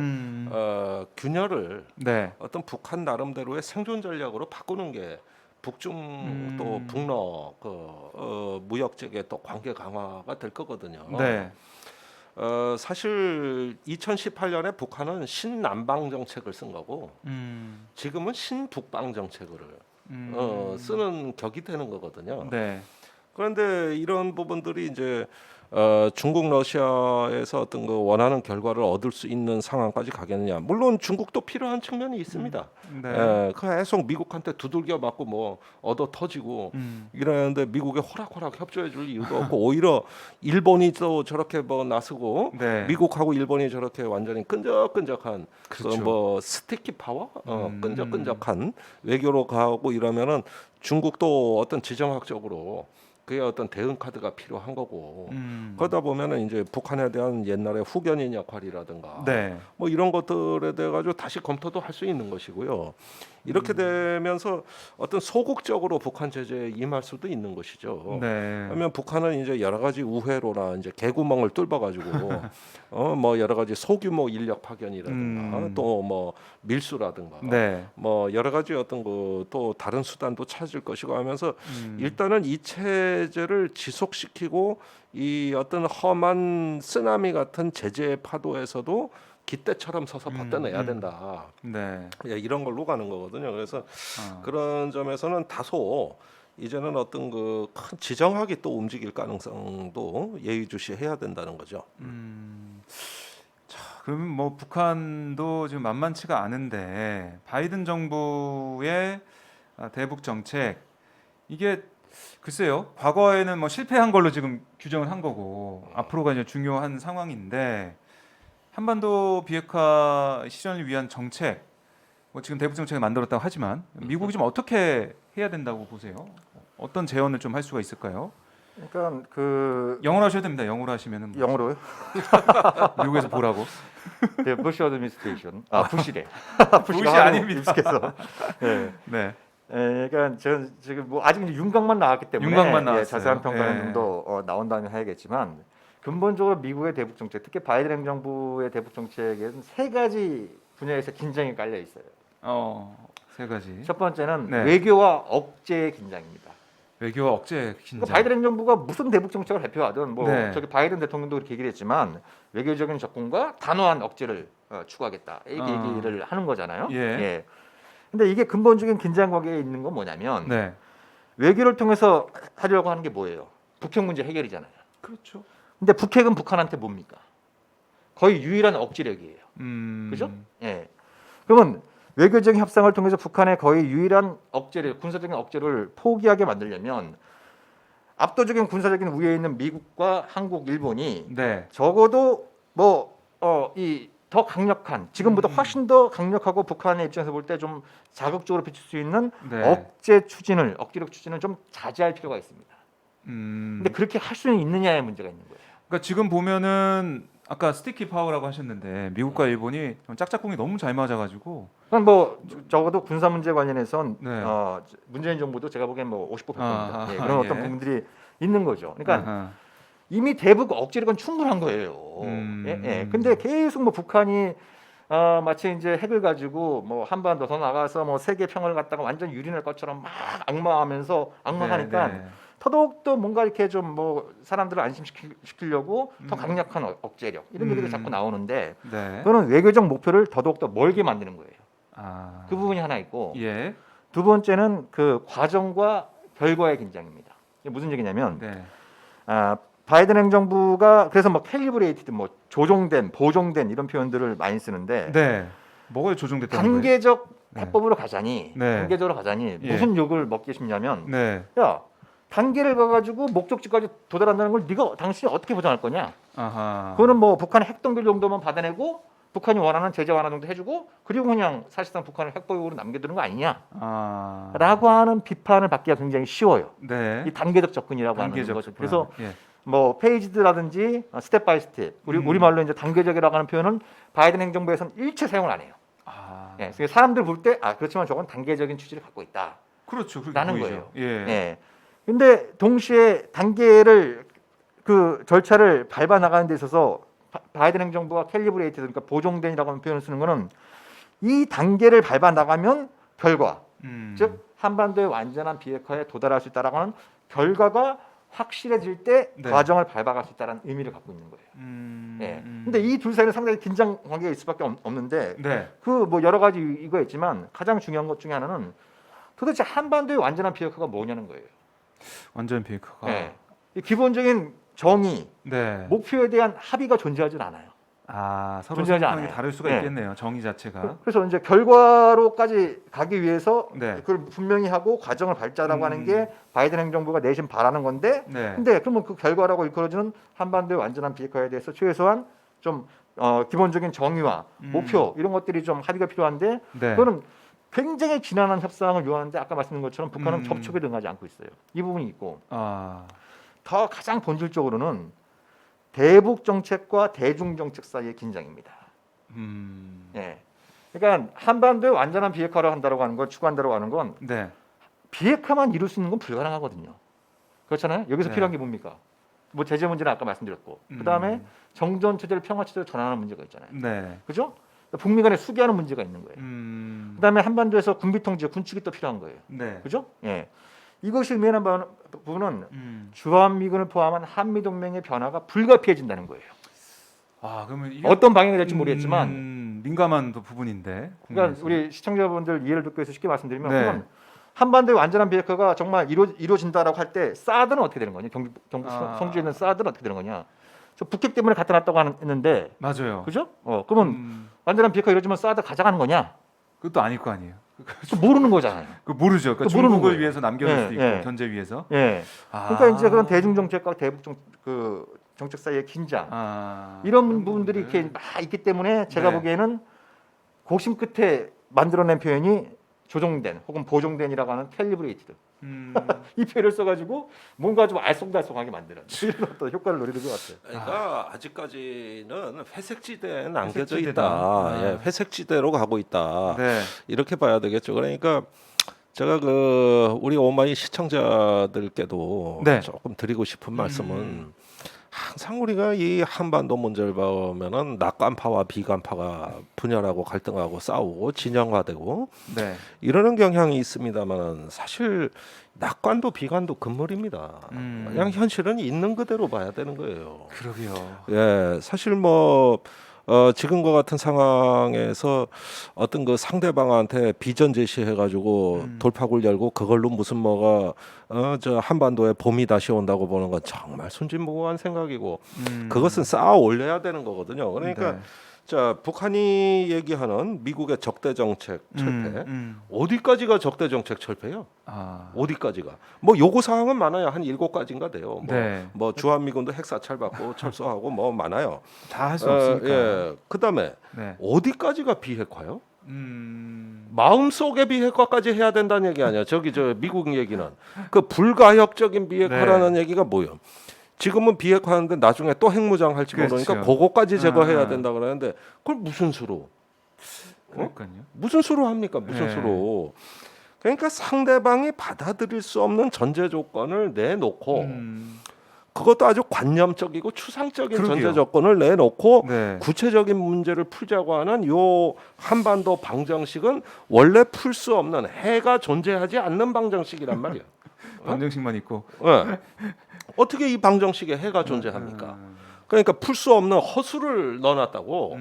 균열을 네. 어떤 북한 나름대로의 생존 전략으로 바꾸는 게 북중 또 북러 무역 체계 또 관계 강화가 될 거거든요. 네. 사실 2018년에 북한은 신남방 정책을 쓴 거고 지금은 신북방 정책을 쓰는 격이 되는 거거든요. 네. 그런데 이런 부분들이 이제 중국 러시아에서 어떤 그 원하는 결과를 얻을 수 있는 상황까지 가겠느냐. 물론 중국도 필요한 측면이 있습니다. 네. 계속 미국한테 두들겨 맞고 뭐 얻어 터지고 이러는데 미국에 호락호락 협조해줄 이유도 없고 오히려 일본이 또 저렇게 뭐 나서고 네. 미국하고 일본이 저렇게 완전히 끈적끈적한 그렇죠. 뭐 스티키 파워, 끈적끈적한 외교로 가고 이러면은 중국도 어떤 지정학적으로 그게 어떤 대응 카드가 필요한 거고 그러다 보면은 이제 북한에 대한 옛날의 후견인 역할이라든가 네. 뭐 이런 것들에 대해 가지고 다시 검토도 할 수 있는 것이고요. 이렇게 되면서 어떤 소극적으로 북한 제재에 임할 수도 있는 것이죠. 네. 그러면 북한은 이제 여러 가지 우회로나 이제 개구멍을 뚫어 가지고 뭐 여러 가지 소규모 인력 파견이라든가 또 뭐 밀수라든가 네. 뭐 여러 가지 어떤 그 또 다른 수단도 찾을 것이고 하면서 일단은 이 체제를 지속시키고 이 어떤 험한 쓰나미 같은 제재의 파도에서도 깃대처럼 서서 버텨내야 된다. 네. 예, 이런 걸로 가는 거거든요. 그래서 그런 점에서는 다소 이제는 어떤 그 큰 지정학이 또 움직일 가능성도 예의주시해야 된다는 거죠. 자, 그러면 뭐 북한도 지금 만만치가 않은데 바이든 정부의 대북 정책 이게 글쎄요. 과거에는 뭐 실패한 걸로 지금 규정을 한 거고 앞으로가 이제 중요한 상황인데 한반도 비핵화 실현을 위한 정책, 뭐 지금 대북 정책을 만들었다고 하지만 미국이 좀 어떻게 해야 된다고 보세요? 어떤 제언을 좀 할 수가 있을까요? 그러니까 그 영어로 하셔도 됩니다. 영어로 하시면은 뭐 영어로요? 미국에서 보라고. 네, 부시 어드미니스트레이션. 부시래. 부시 아닙니다. 익숙해서. 네. 네. 그러니까 저는 지금 뭐 아직 윤곽만 나왔기 때문에 윤곽만 나왔어요. 자세한 평가는 예. 좀 더 나온다면 해야겠지만 근본적으로 미국의 대북 정책, 특히 바이든 행정부의 대북 정책에는 세 가지 분야에서 긴장이 깔려 있어요. 세 가지. 첫 번째는 네. 외교와 억제의 긴장입니다. 외교와 억제 긴장. 그러니까 바이든 행정부가 무슨 대북 정책을 발표하든 뭐 네. 저기 바이든 대통령도 그렇게 얘기를 했지만 외교적인 접근과 단호한 억제를 추구하겠다 이렇게 얘기를 하는 거잖아요. 예. 근데 이게 근본적인 긴장 관계에 있는 건 뭐냐면 네. 외교를 외교를 통해서 하려고 하는 게 뭐예요? 북핵 문제 해결이잖아요. 그렇죠. 근데 북핵은 북한한테 뭡니까? 거의 유일한 억지력이에요. 그죠? 예. 그러면 외교적인 협상을 통해서 북한의 거의 유일한 억제를 군사적인 억제를 포기하게 만들려면 압도적인 군사적인 우위에 있는 미국과 한국, 일본이 네. 적어도 이 더 강력한 지금보다 훨씬 더 강력하고 북한의 입장에서 볼 때 좀 자극적으로 비칠 수 있는 네. 억지력 추진을 좀 자제할 필요가 있습니다. 음. 근데 그렇게 할 수는 있느냐의 문제가 있는 거예요. 그러니까 지금 보면은 아까 스티키 파워라고 하셨는데 미국과 일본이 짝짝꿍이 너무 잘 맞아가지고. 그럼 뭐 적어도 군사 문제 관련해선 네. 문재인 정부도 제가 보기엔 뭐 50% 100%입니다. 아하, 그런 어떤 예. 부분들이 있는 거죠. 그러니까 아하. 이미 대북 억지력은 충분한 거예요. 근데 계속 뭐 북한이 마치 이제 핵을 가지고 뭐 한반도 더 나가서 뭐 세계 평화를 갖다가 완전 유린할 것처럼 막 악마하니까 네. 더더욱더 뭔가 이렇게 좀 뭐 사람들을 안심시키려고 더 강력한 억제력 이런 얘기도 자꾸 나오는데 네. 그거는 외교적 목표를 더더욱더 멀게 만드는 거예요. 아. 그 부분이 하나 있고 예. 두 번째는 그 과정과 결과의 긴장입니다. 이게 무슨 얘기냐면 네. 바이든 행정부가 그래서 뭐 캘리브레이티드 뭐 조종된 보정된 이런 표현들을 많이 쓰는데 네. 뭐가 조정됐다는 거예요? 단계적 네. 해법으로 가자니 네. 단계적으로 가자니 예. 무슨 욕을 먹기 싶냐면 네. 야 단계를 가가지고 목적지까지 도달한다는 걸 네가 당신이 어떻게 보장할 거냐? 아하. 그거는 뭐 북한의 핵동결 정도만 받아내고 북한이 원하는 제재 완화 정도 해주고 그리고 그냥 사실상 북한을 핵보유국으로 남겨두는 거 아니냐? 라고 하는 비판을 받기가 굉장히 쉬워요. 네. 이 단계적 접근이라고 하는 단계적 거죠. 접근. 그래서 예. 뭐 페이지드라든지 스텝 바이 스텝 우리 말로 이제 단계적이라고 하는 표현은 바이든 행정부에서는 일체 사용을 안 해요. 예, 그래서 사람들 볼 때 그렇지만 저건 단계적인 취지를 갖고 있다. 그렇죠. 그렇게 라는 보이죠. 거예요. 예. 예. 근데 동시에 단계를 그 절차를 밟아 나가는 데 있어서 바이든 행정부가 캘리브레이트 그러니까 보정된이라고 하는 표현을 쓰는 거는 이 단계를 밟아 나가면 결과 즉 한반도의 완전한 비핵화에 도달할 수 있다라고 하는 결과가 확실해질 때 네. 과정을 밟아갈 수 있다는 의미를 갖고 있는 거예요. 예. 근데 이 둘 사이는 상당히 긴장 관계가 있을 수밖에 없는데 네. 그 뭐 여러 가지 이거 있지만 가장 중요한 것 중에 하나는 도대체 한반도의 완전한 비핵화가 뭐냐는 거예요. 완전 비핵화가. 예. 이 기본적인 정의, 네. 목표에 대한 합의가 존재하진 않아요. 서로 존재하지 생각이 않아요. 다를 수가 네. 있겠네요. 정의 자체가. 그래서 이제 결과로까지 가기 위해서 네. 그걸 분명히 하고 과정을 밟자라고 하는 게 바이든 행정부가 내심 바라는 건데 네. 근데 그러면 그 결과라고 일컬어지는 한반도의 완전한 비핵화에 대해서 최소한 좀 기본적인 정의와 목표 이런 것들이 좀 합의가 필요한데 네. 그거는 굉장히 지난한 협상을 요하는데 아까 말씀드린 것처럼 북한은 접촉에 등하지 않고 있어요. 이 부분이 있고 더 가장 본질적으로는 대북 정책과 대중 정책 사이의 긴장입니다. 예. 그러니까 한반도의 완전한 비핵화를 한다고 하는 건 추구한다고 하는 건 네. 비핵화만 이룰 수 있는 건 불가능하거든요. 그렇잖아요. 여기서 네. 필요한 게 뭡니까? 뭐 제재 문제는 아까 말씀드렸고 그다음에 정전 체제를 평화 체제로 전환하는 문제가 있잖아요. 네. 그죠? 북미 간에 수비하는 문제가 있는 거예요. 그다음에 한반도에서 군비 통제, 군축이 또 필요한 거예요. 네. 그죠? 예. 이것이 의미하는 부분은 주한미군을 포함한 한미 동맹의 변화가 불가피해진다는 거예요. 그러면 이게 어떤 방향이 될지 모르겠지만, 민감한 부분인데. 그러니까 우리 시청자분들 이해를 돕기 위해서 쉽게 말씀드리면, 네. 그건 한반도의 완전한 비핵화가 정말 이루어진다라고 할 때 사드는 어떻게 되는 거냐? 경북 성주에 있는 사드는 어떻게 되는 거냐? 저 북핵 때문에 갖다 놨다고 했는데, 맞아요. 그죠? 그러면 완전한 비핵화 이루어지면 사드 가져가는 거냐? 그것도 아닐 거 아니에요. 모르는 거잖아요. 그 모르죠. 그러니까 그 모르는 중국을 거예요. 위해서 남겨놓을 예, 수도 있고 예. 견제 위해서. 예. 아. 그러니까 이제 그런 대중 정책과 대북 정책 사이의 긴장 이런 부분들이 이렇게 막 있기 때문에 제가 네. 보기에는 고심 끝에 만들어낸 표현이 조종된 혹은 보종된이라고 하는 캘리브레이티드 이 표현을 써가지고 뭔가 좀 알쏭달쏭하게 만드는 이런 어떤 효과를 노리는 것 같아요. 그러니까 아직까지는 회색지대에 남겨져 회색지대다. 있다. 예, 회색지대로 가고 있다. 네. 이렇게 봐야 되겠죠. 그러니까 제가 우리 오마이 시청자들께도 네. 조금 드리고 싶은 말씀은 항상 우리가 이 한반도 문제를 보면은 낙관파와 비관파가 분열하고 갈등하고 싸우고 진영화되고 네. 이러는 경향이 있습니다만은 사실 낙관도 비관도 금물입니다. 그냥 현실은 있는 그대로 봐야 되는 거예요. 그러게요. 예, 사실 지금과 같은 상황에서 어떤 그 상대방한테 비전 제시해가지고 돌파구를 열고 그걸로 무슨 저 한반도에 봄이 다시 온다고 보는 건 정말 순진무구한 생각이고 그것은 쌓아 올려야 되는 거거든요. 그러니까 네. 자 북한이 얘기하는 미국의 적대 정책 철폐 어디까지가 적대 정책 철폐요? 어디까지가? 요구 사항은 많아요. 한 7가지인가 돼요. 네. 주한미군도 핵사찰 받고 철수하고 많아요. 다 할 수 없으니까. 예. 그다음에 네. 어디까지가 비핵화요? 마음속의 비핵화까지 해야 된다는 얘기 아니야. 저 미국 얘기는 그 불가역적인 비핵화라는 네. 얘기가 뭐예요? 지금은 비핵화하는데 나중에 또 핵무장 할지 모르니까 그렇죠. 그거까지 제거해야 된다 그러는데 그걸 무슨 수로? 그러니까요. 무슨 수로 합니까? 무슨 네. 수로? 그러니까 상대방이 받아들일 수 없는 전제 조건을 내놓고 그것도 아주 관념적이고 추상적인 그러게요. 전제 조건을 내놓고 네. 구체적인 문제를 풀자고 하는 요 한반도 방정식은 원래 풀 수 없는 해가 존재하지 않는 방정식이란 말이야. 방정식만 있고. 네. 어떻게 이 방정식에 해가 존재합니까? 그러니까 풀 수 없는 허수를 넣어놨다고.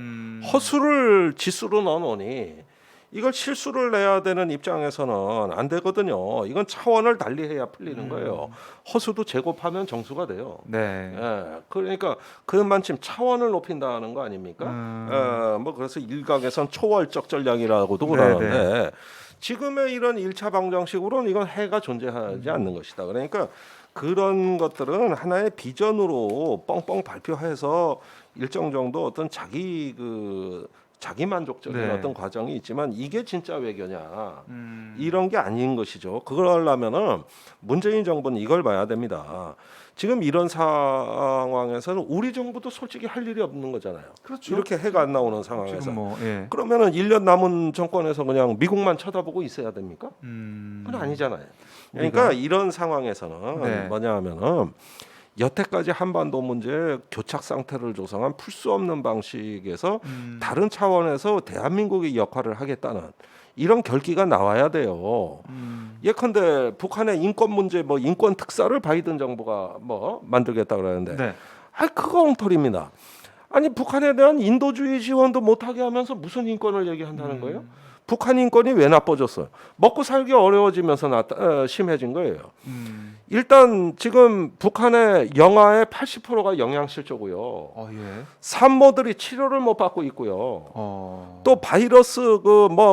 허수를 지수로 넣어놓으니 이걸 실수를 내야 되는 입장에서는 안 되거든요. 이건 차원을 달리해야 풀리는 거예요. 허수도 제곱하면 정수가 돼요. 네. 예, 그러니까 그만큼 차원을 높인다는 거 아닙니까? 그래서 일각에선 초월적 전략이라고도 그러는데 지금의 이런 1차 방정식으로는 이건 해가 존재하지 않는 것이다. 그러니까 그런 것들은 하나의 비전으로 뻥뻥 발표해서 일정 정도 어떤 자기 만족적인 네. 어떤 과정이 있지만 이게 진짜 외교냐 이런 게 아닌 것이죠. 그걸 하려면은 문재인 정부는 이걸 봐야 됩니다. 지금 이런 상황에서는 우리 정부도 솔직히 할 일이 없는 거잖아요. 그렇죠. 이렇게 해가 안 나오는 상황에서 지금 예. 그러면은 1년 남은 정권에서 그냥 미국만 쳐다보고 있어야 됩니까? 그건 아니잖아요. 그러니까 이런 상황에서는 네. 뭐냐 하면은 여태까지 한반도 문제 교착 상태를 조성한 풀 수 없는 방식에서 다른 차원에서 대한민국이 역할을 하겠다는 이런 결기가 나와야 돼요. 예컨대 북한의 인권 문제 인권 특사를 바이든 정부가 만들겠다 그러는데 네. 그거 엉터리입니다. 아니 북한에 대한 인도주의 지원도 못하게 하면서 무슨 인권을 얘기한다는 거예요? 북한 인권이 왜 나빠졌어요? 먹고 살기 어려워지면서 심해진 거예요. 일단 지금 북한의 영아의 80%가 영양실조고요. 예. 산모들이 치료를 못 받고 있고요. 또 바이러스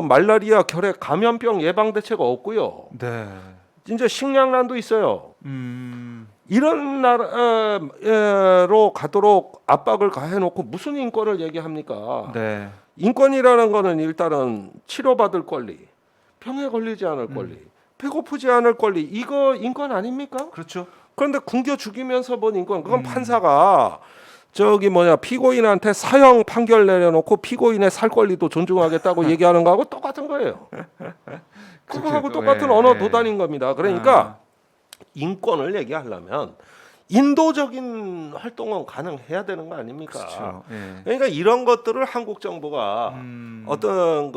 말라리아, 결핵, 감염병 예방 대책 없고요. 네. 이제 식량난도 있어요. 이런 나라로 가도록 압박을 가해놓고 무슨 인권을 얘기합니까? 네. 인권이라는 거는 일단은 치료받을 권리, 병에 걸리지 않을 권리, 배고프지 않을 권리, 이거 인권 아닙니까? 그렇죠. 그런데 굶겨 죽이면서 본 인권, 그건 판사가 피고인한테 사형 판결 내려놓고 피고인의 살 권리도 존중하겠다고 얘기하는 거하고 똑같은 거예요. 그거하고 똑같은 언어 도단인 겁니다. 그러니까 인권을 얘기하려면 인도적인 활동은 가능해야 되는 거 아닙니까? 그렇죠. 예. 그러니까 이런 것들을 한국 정부가 어떤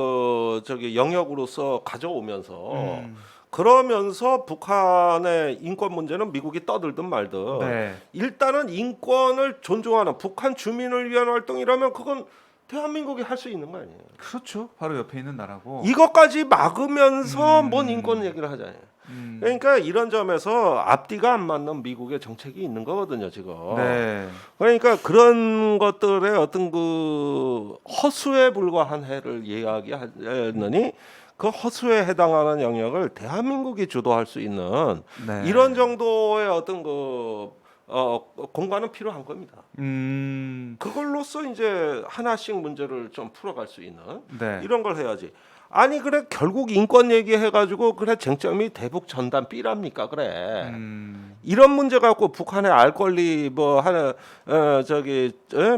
영역으로서 가져오면서 그러면서 북한의 인권 문제는 미국이 떠들든 말든 네. 일단은 인권을 존중하는 북한 주민을 위한 활동이라면 그건 대한민국이 할 수 있는 거 아니에요. 그렇죠. 바로 옆에 있는 나라고. 이것까지 막으면서 뭔 인권 얘기를 하잖아요. 그러니까 이런 점에서 앞뒤가 안 맞는 미국의 정책이 있는 거거든요, 지금. 네. 그러니까 그런 것들의 어떤 허수에 불과한 해를 이야기하느니 그 허수에 해당하는 영역을 대한민국이 주도할 수 있는 네. 이런 정도의 어떤 공간은 필요한 겁니다. 그걸로써 이제 하나씩 문제를 좀 풀어갈 수 있는 네. 이런 걸 해야지. 아니 그래 결국 인권 얘기해가지고 그래 쟁점이 대북 전단 B랍니까 그래. 이런 문제 갖고 북한의 알 권리 뭐 하나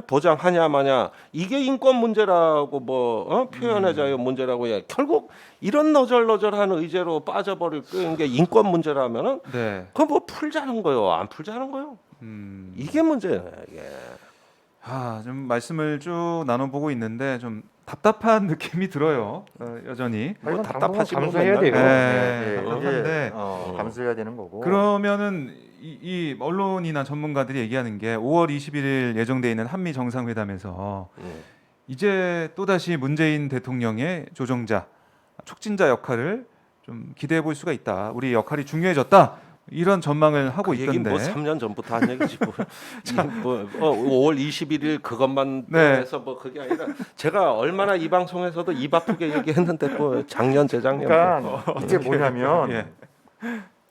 보장하냐 마냐 이게 인권 문제라고 표현의 자유 문제라고 해. 결국 이런 너절너절한 의제로 빠져버릴 게 인권 문제라면은 네. 그거 뭐 풀자는 거요 안 풀자는 거요. 이게 문제예요 이게. 좀 말씀을 쭉 나눠보고 있는데 좀 답답한 느낌이 들어요. 여전히. 이건 답답하시면 감수해야 돼요. 네, 답답한데 답답한데. 감수해야 되는 거고. 그러면은 이 언론이나 전문가들이 얘기하는 게 5월 21일 예정돼 있는 한미 정상회담에서 이제 또다시 문재인 대통령의 조정자, 촉진자 역할을 좀 기대해 볼 수가 있다. 우리 역할이 중요해졌다. 이런 전망을 하고 그 얘기 있던데. 뭐 3년 전부터 한 얘기지 뭐. 5월 21일 그것만 네. 해서 뭐 그게 아니라 제가 얼마나 이 방송에서도 입 아프게 얘기했는데 뭐 작년 재작년 그러니까 이게 뭐냐면 예.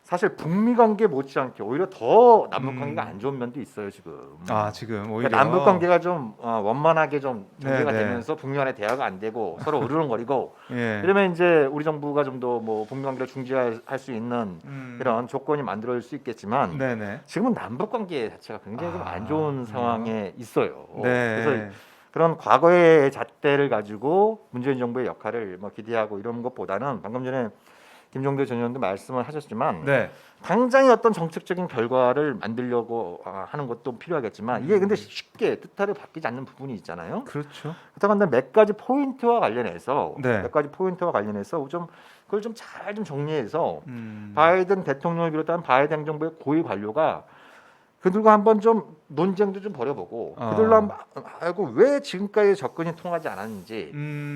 사실 북미 관계 못지않게 오히려 더 남북 관계가 안 좋은 면도 있어요 지금. 지금 오히려 그러니까 남북 관계가 좀 원만하게 좀 정리가 네, 네. 되면서 북미 간의 대화가 안 되고 서로 으르렁거리고 예. 이러면 이제 우리 정부가 좀 더 뭐 북미 관계를 중지할 수 있는 이런 조건이 만들어질 수 있겠지만 네네. 지금은 남북 관계 자체가 굉장히 좀 안 좋은 상황에 있어요. 네. 그래서 그런 과거의 잣대를 가지고 문재인 정부의 역할을 뭐 기대하고 이런 것보다는 방금 전에 김종대 전 의원도 말씀을 하셨지만 네. 당장의 어떤 정책적인 결과를 만들려고 하는 것도 필요하겠지만 이게 근데 쉽게 뜻하게 바뀌지 않는 부분이 있잖아요. 그렇죠. 그렇다고 한다면 몇 가지 포인트와 관련해서 네. 좀 그걸 좀 잘 좀 정리해서 음. 바이든 대통령을 비롯한 바이든 정부의 고위 관료가 그들과 한번 좀 논쟁도 좀 벌여보고 그들로 한번 알고 왜 지금까지 접근이 통하지 않았는지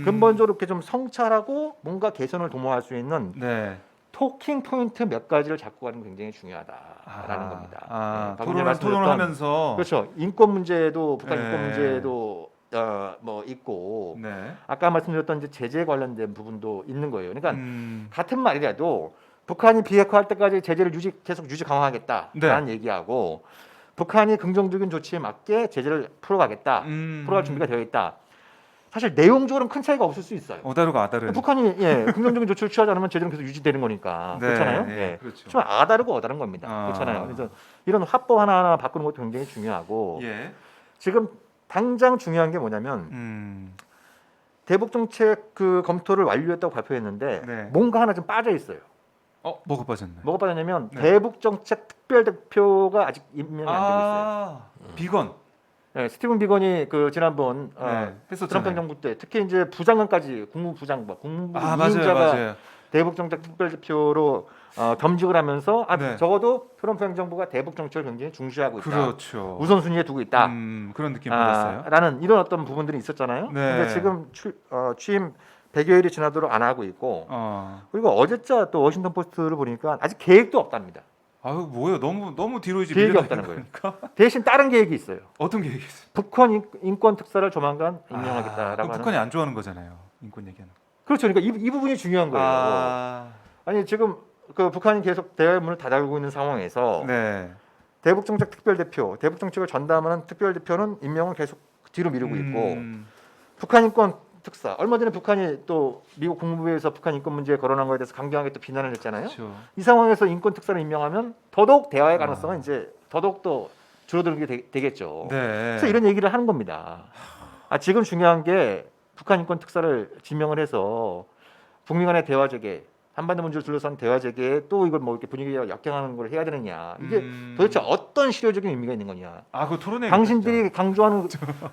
근본적으로 이렇게 좀 성찰하고 뭔가 개선을 도모할 수 있는 네. 토킹 포인트 몇 가지를 잡고 가는 게 굉장히 중요하다라는 겁니다. 네, 방금 전에 토론을 말씀드렸던 하면서 그렇죠. 인권 문제도 북한 네. 인권 문제도 뭐 있고 네. 아까 말씀드렸던 이제 제재 관련된 부분도 있는 거예요. 그러니까 음. 같은 말이라도 북한이 비핵화할 때까지 제재를 계속 유지 강화하겠다라는 네. 얘기하고 북한이 긍정적인 조치에 맞게 제재를 풀어가겠다, 풀어갈 준비가 되어 있다. 사실 내용적으로는 큰 차이가 없을 수 있어요. 오다르고 아다른. 북한이 긍정적인 조치를 취하지 않으면 제재는 계속 유지되는 거니까 네, 그렇잖아요. 예, 그렇죠. 좀 아다르고 어다른 겁니다. 그렇잖아요. 그래서 이런 합법 하나하나 바꾸는 것도 굉장히 중요하고 예. 지금 당장 중요한 게 뭐냐면 대북 정책 그 검토를 완료했다고 발표했는데 네. 뭔가 하나 좀 빠져 있어요. 뭐가 빠졌나요? 뭐가 빠졌냐면 네. 대북 정책 특별 대표가 아직 임명이 안 되고 있어요. 비건. 네, 스티븐 비건이 그 지난번 했었잖아요. 트럼프 정부 때 특히 이제 부장관까지 국무부장관, 국무부 이인자가 맞아요. 대북 정책 특별 대표로 겸직을 하면서 네. 적어도 트럼프 행정부가 대북 정책을 굉장히 중시하고 있다. 그렇죠. 우선순위에 두고 있다. 그런 느낌 받았어요. 라는 이런 어떤 부분들이 있었잖아요. 네. 근데 지금 취임 100여일이 지나도록 안 하고 있고 그리고 어제자 또 워싱턴 포스트를 보니까 아직 계획도 없답니다. 뭐예요? 너무 뒤로 이제 계획이 밀려나는 없다는 거예요. 거니까. 대신 다른 계획이 있어요. 어떤 계획이 있어요? 북한 인권 특사를 조만간 임명하겠다라고 그럼 하는. 북한이 안 좋아하는 거잖아요. 인권 얘기하는. 그렇죠. 그러니까 이 부분이 중요한 거예요. 아니 지금 그 북한이 계속 대화의 문을 닫아두고 있는 상황에서 네. 대북 정책 특별 대표, 대북 정책을 전담하는 특별 대표는 임명을 계속 뒤로 미루고 있고 북한 인권 특사 얼마 전에 북한이 또 미국 국무부에서 북한 인권 문제에 거론한 거에 대해서 강경하게 또 비난을 했잖아요. 그렇죠. 이 상황에서 인권 특사를 임명하면 더더욱 대화의 가능성은 이제 더더욱 또 줄어드는 게 되겠죠. 네. 그래서 이런 얘기를 하는 겁니다. 지금 중요한 게 북한 인권 특사를 지명을 해서 북미 간의 대화 재개, 한반도 문제를 둘러싼 대화 재개에 또 이걸 뭐 이렇게 분위기가 역행하는 걸 해야 되느냐. 이게 도대체 어떤 실효적인 의미가 있는 거냐. 그 토론회 당신들이 강조하는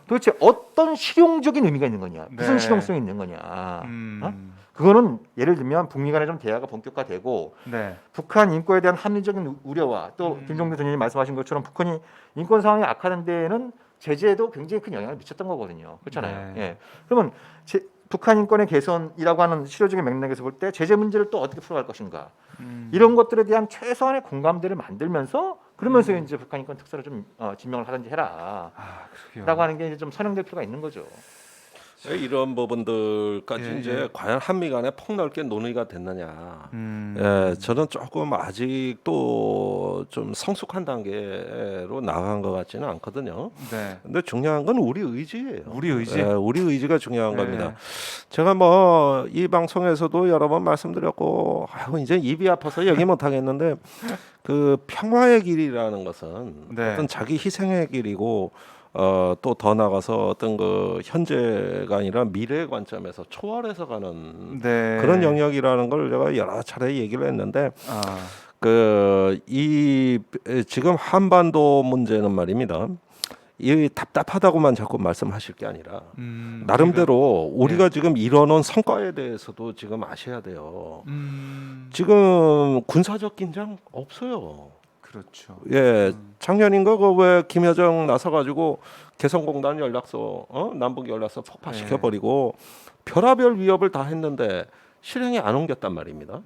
도대체 어떤 실용적인 의미가 있는 거냐. 무슨 네. 실용성이 있는 거냐. 그거는 예를 들면 북미 간의 좀 대화가 본격화되고 네. 북한 인권에 대한 합리적인 우려와 또 김종대 선생님이 말씀하신 것처럼 북한이 인권 상황이 악화된 데에는 제재도 굉장히 큰 영향을 미쳤던 거거든요. 그렇잖아요. 네. 예. 그러면 북한 인권의 개선이라고 하는 실효적인 맥락에서 볼 때 제재 문제를 또 어떻게 풀어갈 것인가 이런 것들에 대한 최소한의 공감대를 만들면서 그러면서 이제 북한 인권 특사를 좀 지명을 하든지 해라라고 그러게요. 하는 게 이제 좀 선행될 필요가 있는 거죠. 이런 부분들까지 예, 이제 예. 과연 한미 간에 폭넓게 논의가 됐느냐. 예, 저는 조금 아직도 좀 성숙한 단계로 나간 것 같지는 않거든요. 네. 근데 중요한 건 우리 의지예요. 우리 의지. 예, 우리 의지가 중요한 네. 겁니다. 제가 뭐 이 방송에서도 여러 번 말씀드렸고, 아이고 이제 입이 아파서 얘기 못 하겠는데 그 평화의 길이라는 것은 네. 어떤 자기 희생의 길이고 또 더 나가서 어떤 그 현재가 아니라 미래의 관점에서 초월해서 가는 네. 그런 영역이라는 걸 제가 여러 차례 얘기를 했는데 아, 그 이 지금 한반도 문제는 말입니다. 이 답답하다고만 자꾸 말씀하실 게 아니라 나름대로 우리가 예. 지금 이뤄놓은 성과에 대해서도 지금 아셔야 돼요. 음, 지금 군사적 긴장 없어요. 그렇죠. 예, 작년인가 그 왜 김여정 나서가지고 개성공단 연락소, 남북 연락소 폭파시켜 버리고 별하별 위협을 다 했는데 실행에 안 옮겼단 말입니다.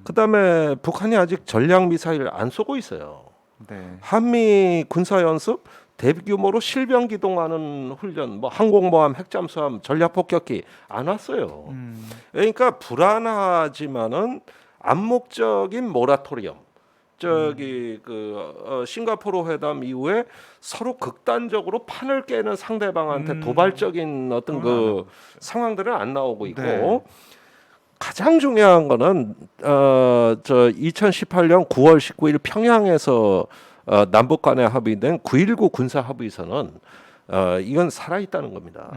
그다음에 북한이 아직 전략 미사일 안 쏘고 있어요. 네. 한미 군사 연습 대규모로 실병 기동하는 훈련, 뭐 항공모함, 핵잠수함, 전략 폭격기 안 왔어요. 그러니까 불안하지만은 암묵적인 모라토리엄. 저기 그 싱가포르 회담 이후에 서로 극단적으로 판을 깨는 상대방한테 도발적인 어떤 그 상황들은 안 나오고 있고 네. 가장 중요한 거는 저 2018년 9월 19일 평양에서 남북 간에 합의된 9.19 군사 합의서는 이건 살아 있다는 겁니다.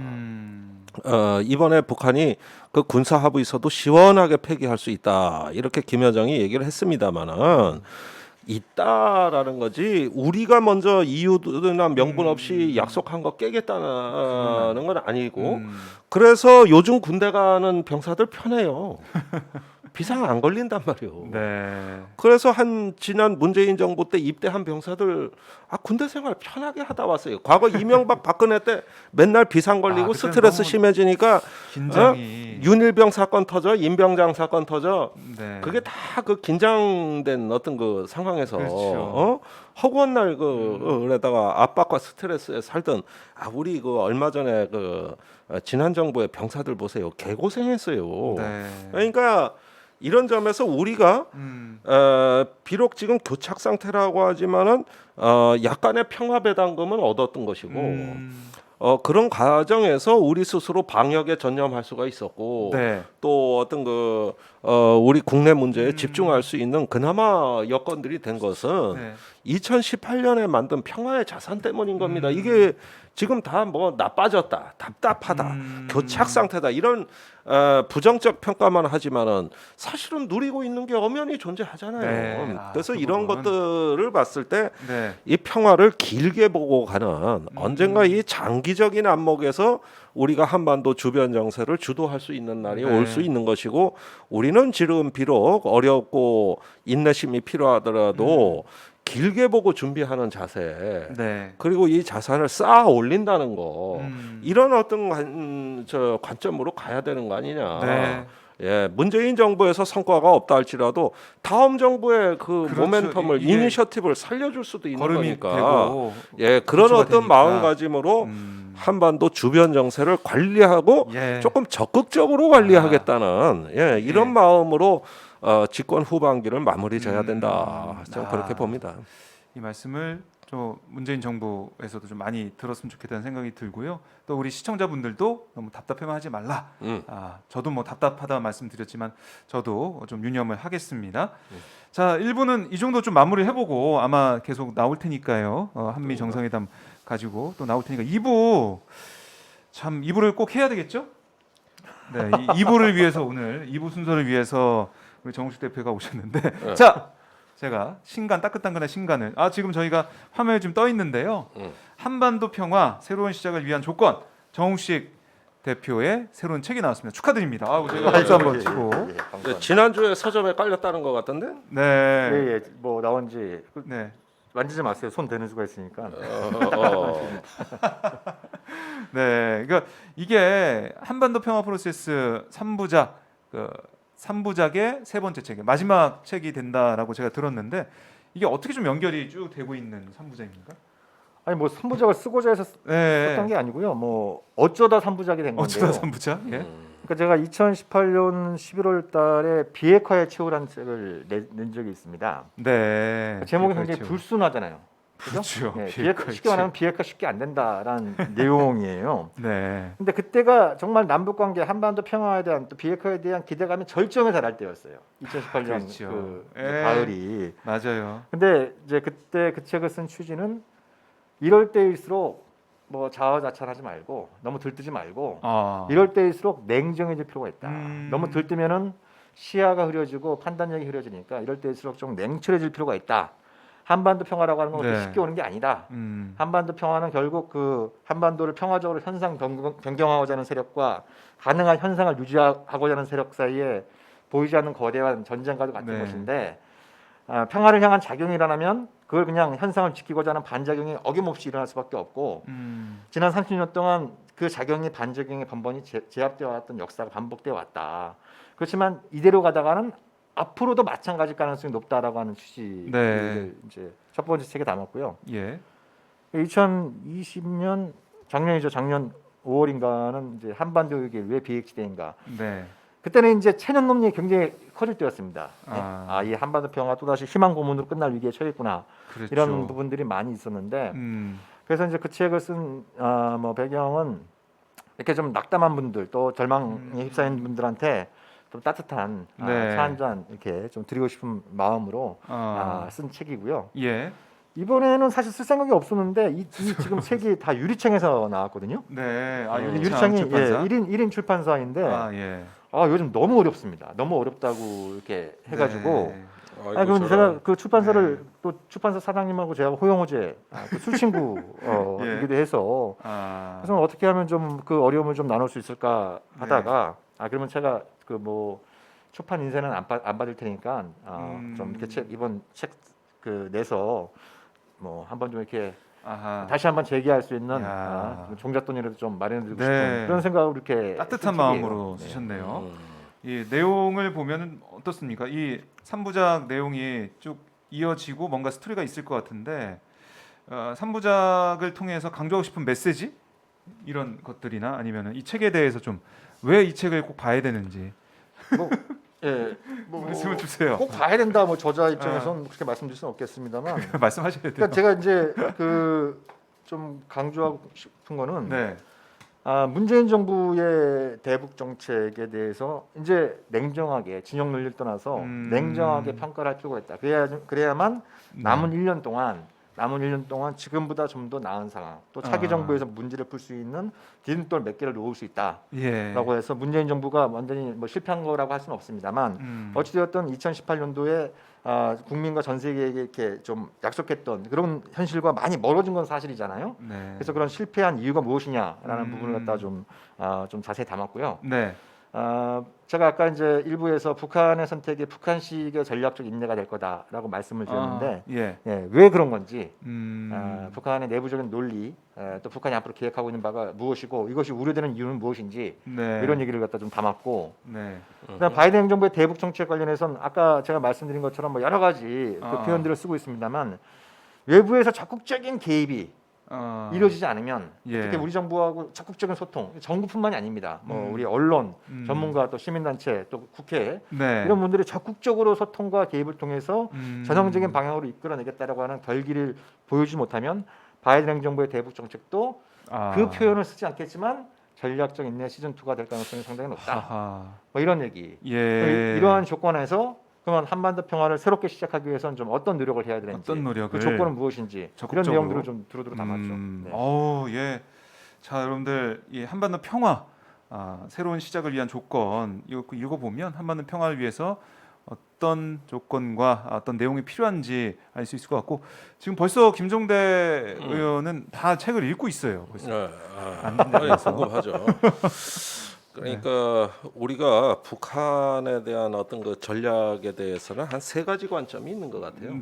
이번에 북한이 그 군사 합의서도 시원하게 폐기할 수 있다 이렇게 김여정이 얘기를 했습니다만은 있다라는 거지 우리가 먼저 이유나 명분 없이 약속한 거 깨겠다는 건 아니고 그래서 요즘 군대 가는 병사들 편해요. 비상 안 걸린단 말이에요. 네. 그래서 한 지난 문재인 정부 때 입대한 병사들 군대 생활 편하게 하다 왔어요. 과거 이명박 박근혜 때 맨날 비상 걸리고 그때는 스트레스 너무 심해지니까 긴장이 윤일병 사건 터져, 임병장 사건 터져. 네. 그게 다 그 긴장된 어떤 그 상황에서 그렇죠. 허구한 날 그에다가 압박과 스트레스에 살던 우리 그 얼마 전에 그 지난 정부의 병사들 보세요. 개고생했어요. 네. 그러니까 이런 점에서 우리가 비록 지금 교착 상태라고 하지만은 약간의 평화 배당금은 얻었던 것이고 그런 과정에서 우리 스스로 방역에 전념할 수가 있었고 네. 또 어떤 그 우리 국내 문제에 집중할 수 있는 그나마 여건들이 된 것은 네. 2018년에 만든 평화의 자산 때문인 겁니다. 이게 지금 다 뭐 나빠졌다, 답답하다, 교착 상태다 이런 부정적 평가만 하지만은 사실은 누리고 있는 게 엄연히 존재하잖아요. 네. 그래서 그 이런 부분. 것들을 봤을 때 이 네. 평화를 길게 보고 가는 언젠가 이 장기적인 안목에서 우리가 한반도 주변 정세를 주도할 수 있는 날이 네. 올 수 있는 것이고 우리는 지금 비록 어렵고 인내심이 필요하더라도 길게 보고 준비하는 자세 네. 그리고 이 자산을 쌓아 올린다는 거 이런 어떤 관점으로 가야 되는 거 아니냐. 네. 예, 문재인 정부에서 성과가 없다 할지라도 다음 정부의 그 그렇죠. 모멘텀을 이게 이니셔티브를 살려줄 수도 있는 걸음이 거니까. 되고 예, 그런 기초가 어떤 되니까. 마음가짐으로 한반도 주변 정세를 관리하고 예. 조금 적극적으로 관리하겠다는 이런 마음으로 집권 후반기를 마무리 져야 된다. 저는 그렇게 봅니다. 이 말씀을 좀 문재인 정부에서도 좀 많이 들었으면 좋겠다는 생각이 들고요. 또 우리 시청자분들도 너무 답답해만 하지 말라. 저도 뭐 답답하다 말씀드렸지만 저도 좀 유념을 하겠습니다. 자, 1부는 이 정도 좀 마무리 해보고 아마 계속 나올 테니까요. 한미 정상회담 가지고 또 나올 테니까 2부 참 2부를 꼭 해야 되겠죠? 네, 2부를 위해서 오늘 2부 순서를 위해서 우리 정우식 대표가 오셨는데 자. 제가 신간 따끈따끈한 신간을 지금 저희가 화면에 지금 떠 있는데요. 한반도 평화 새로운 시작을 위한 조건 정우식 대표의 새로운 책이 나왔습니다. 축하드립니다. 저희가 박수 한번 치고. 지난주에 서점에 깔렸다는 것 같던데? 네. 예, 뭐 나온지 네. 만지지 마세요. 손 대는 수가 있으니까. 네. 그러니까 이게 한반도 평화 프로세스 3부작 3부작의 세 번째 책, 마지막 책이 된다라고 제가 들었는데 이게 어떻게 좀 연결이 쭉 되고 있는 3부작입니까? 아니 뭐 3부작을 쓰고자 해서 네. 썼던 게 아니고요. 뭐 어쩌다 3부작이 된 건데요. 어쩌다 3부작? 예. 그러니까 제가 2018년 11월 달에 비핵화의 최후라는 책을 낸 적이 있습니다. 네. 제목이 굉장히 불순하잖아요. 그렇죠. 네, 비핵화 쉽게 말하면 비핵화 쉽게 안 된다라는 내용이에요. 네. 근데 그때가 정말 남북 관계 한반도 평화에 대한 또 비핵화에 대한 기대감이 절정에 달할 때였어요. 2018년 그렇죠. 그 예. 가을이. 맞아요. 근데 이제 그때 그 책을 쓴 취지는 이럴 때일수록 뭐 자화자찬하지 말고 너무 들뜨지 말고 이럴 때일수록 냉정해질 필요가 있다. 너무 들뜨면은 시야가 흐려지고 판단력이 흐려지니까 이럴 때일수록 좀 냉철해질 필요가 있다. 한반도 평화라고 하는 건 그렇게 네. 쉽게 오는 게 아니다. 한반도 평화는 결국 그 한반도를 평화적으로 현상 변경하고자 하는 세력과 가능한 현상을 유지하고자 하는 세력 사이에 보이지 않는 거대한 전쟁과도 같은 네. 것인데 평화를 향한 작용이 일어나면 그걸 그냥 현상을 지키고자 하는 반작용이 어김없이 일어날 수밖에 없고 지난 30년 동안 그 작용이 반작용이 번번이 제압되어 왔던 역사가 반복되어 왔다. 그렇지만 이대로 가다가는 앞으로도 마찬가지 가능성이 높다라고 하는 취지를 네. 이제 첫 번째 책에 담았고요. 예. 2020년 작년이죠. 작년 5월인가는 이제 한반도 위기 왜 비핵시대인가. 네. 그때는 이제 체념 논란이 굉장히 커질 때였습니다. 아. 이 한반도 평화가 또 다시 희망 고문으로 끝날 위기에 처했구나. 그렇죠. 이런 부분들이 많이 있었는데 그래서 이제 그 책을 쓴 뭐 배경은 이렇게 좀 낙담한 분들 또 절망에 휩싸인 분들한테 좀 따뜻한 네. 차 한 잔 이렇게 좀 드리고 싶은 마음으로 쓴 책이고요. 예. 이번에는 사실 쓸 생각이 없었는데 이 지금 책이 다 유리창에서 나왔거든요. 네. 유리창이 출판사. 1인 출판사인데 예. 요즘 너무 어렵습니다. 너무 어렵다고 이렇게 해가지고 네. 그럼 제가 그 출판사를 또 출판사 사장님하고 제가 호영호제 술 친구이기도 해서 그래서 어떻게 하면 좀 그 어려움을 좀 나눌 수 있을까 하다가 그러면 제가 그 뭐 출판 인쇄는 안 받을 테니까 좀 이렇게 책 이번 책 그 내서 뭐 한번 좀 이렇게 다시 한번 재기할 수 있는 종잣돈이라도 좀 마련해드리고 싶은 그런 생각으로 이렇게 따뜻한 마음으로 쓰셨네요. 이 내용을 보면은 어떻습니까? 이 3부작 내용이 쭉 이어지고 뭔가 스토리가 있을 것 같은데 3부작을 통해서 강조하고 싶은 메시지 이런 것들이나 아니면은 이 책에 대해서 좀 왜 이 책을 꼭 봐야 되는지 뭐 말씀을 주세요. 꼭 봐야 된다. 뭐 저자 입장에서는 그렇게 말씀드릴 수는 없겠습니다만 말씀하셔야 돼요. 그러니까 제가 이제 그 좀 강조하고 싶은 거는 문재인 정부의 대북 정책에 대해서 이제 냉정하게 진영 논리를 떠나서 냉정하게 평가를 할 필요가 있다. 그래야만 남은 1년 동안 지금보다 좀 더 나은 상황, 또 차기 정부에서 문제를 풀 수 있는 디딤돌 몇 개를 놓을 수 있다라고 해서 문재인 정부가 완전히 뭐 실패한 거라고 할 수는 없습니다만 어찌되었든 2018년도에 국민과 전 세계에게 이렇게 좀 약속했던 그런 현실과 많이 멀어진 건 사실이잖아요. 그래서 그런 실패한 이유가 무엇이냐라는 부분을 갖다 좀 자세히 담았고요. 제가 아까 이제 일부에서 북한의 선택이 북한식의 전략적 인내가 될 거다라고 말씀을 드렸는데 왜 그런 건지 북한의 내부적인 논리 또 북한이 앞으로 계획하고 있는 바가 무엇이고 이것이 우려되는 이유는 무엇인지 이런 얘기를 갖다 좀 담았고 그다음 바이든 행정부의 대북 정책 관련해서는 아까 제가 말씀드린 것처럼 뭐 여러 가지 그 표현들을 쓰고 있습니다만 외부에서 적극적인 개입이 이루어지지 않으면 특히 우리 정부하고 적극적인 소통, 정부뿐만이 아닙니다. 뭐 우리 언론, 전문가, 또 시민단체, 또 국회 이런 분들이 적극적으로 소통과 개입을 통해서 전형적인 방향으로 이끌어내겠다라고 하는 결기를 보여주지 못하면 바이든 행정부의 대북 정책도 그 표현을 쓰지 않겠지만 전략적 인내 시즌 2가 될 가능성이 상당히 높다. 뭐 이런 얘기. 이러한 조건에서 그러면 한반도 평화를 새롭게 시작하기 위해서는 좀 어떤 노력을 해야 되는지, 그 조건은 무엇인지 이런 내용들을 좀 두루두루 담았죠. 자, 여러분들 이 한반도 평화 새로운 시작을 위한 조건 이거 읽어보면 한반도 평화를 위해서 어떤 조건과 어떤 내용이 필요한지 알 수 있을 것 같고 지금 벌써 김종대 의원은 다 책을 읽고 있어요. 궁금하죠. 그러니까 우리가 북한에 대한 어떤 그 전략에 대해서는 한 세 가지 관점이 있는 것 같아요.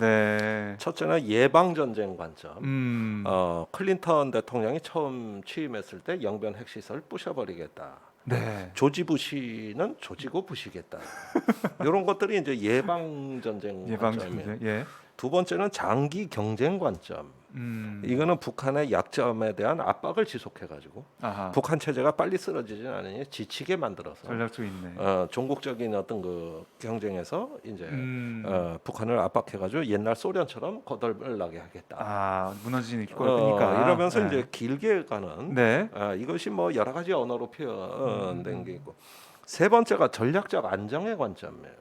첫째는 예방 전쟁 관점. 클린턴 대통령이 처음 취임했을 때 영변 핵시설 부셔버리겠다. 조지 부시는 조지고 부시겠다. 이런 것들이 이제 예방 전쟁 관점이에요. 두 번째는 장기 경쟁 관점. 이거는 북한의 약점에 대한 압박을 지속해가지고 아하. 북한 체제가 빨리 쓰러지지 않으니 지치게 만들어서 전략적 있네. 종국적인 어떤 그 경쟁에서 이제 북한을 압박해가지고 옛날 소련처럼 거덜나게 하겠다. 아, 무너지는 기권을 끄니까. 이러면서 네. 이제 길게 가는 네. 이것이 뭐 여러 가지 언어로 표현된 게 있고. 세 번째가 전략적 안정의 관점이에요.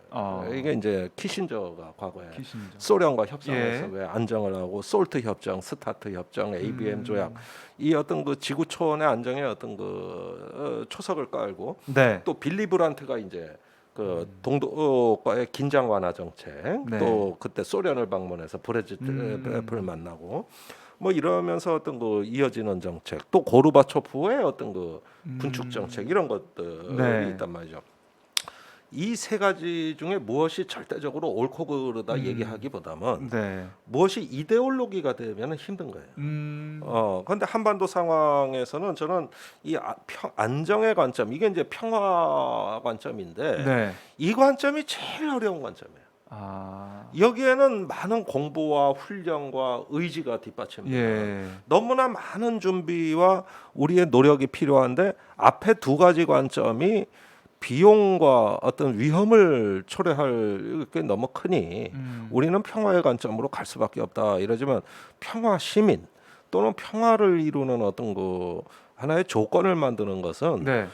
이게 이제 키신저가 과거에 키신저. 소련과 협상에서 예. 왜 안정을 하고 솔트 협정, 스타트 협정, ABM 조약 이 어떤 그 지구 초원의 안정의 어떤 그 초석을 깔고 네. 또 빌리 브란트가 이제 그 동독과의 긴장 완화 정책, 네. 또 그때 소련을 방문해서 브레즈네프를 만나고 뭐 이러면서 어떤 그 이어지는 정책, 또 고르바초프의 어떤 그 군축 정책 이런 것들이 네. 있단 말이죠. 이 세 가지 중에 무엇이 절대적으로 옳고 그르다 얘기하기보다는 네. 무엇이 이데올로기가 되면 힘든 거예요. 그런데 한반도 상황에서는 저는 이 안정의 관점, 이게 이제 평화 관점인데 네. 이 관점이 제일 어려운 관점이에요. 아. 여기에는 많은 공부와 훈련과 의지가 뒷받침돼요. 예. 너무나 많은 준비와 우리의 노력이 필요한데 앞에 두 가지 관점이 비용과 어떤 위험을 초래할 게 너무 크니 우리는 평화의 관점으로 갈 수밖에 없다. 이러지만 평화 시민 또는 평화를 이루는 어떤 그 하나의 조건을 만드는 것은 네.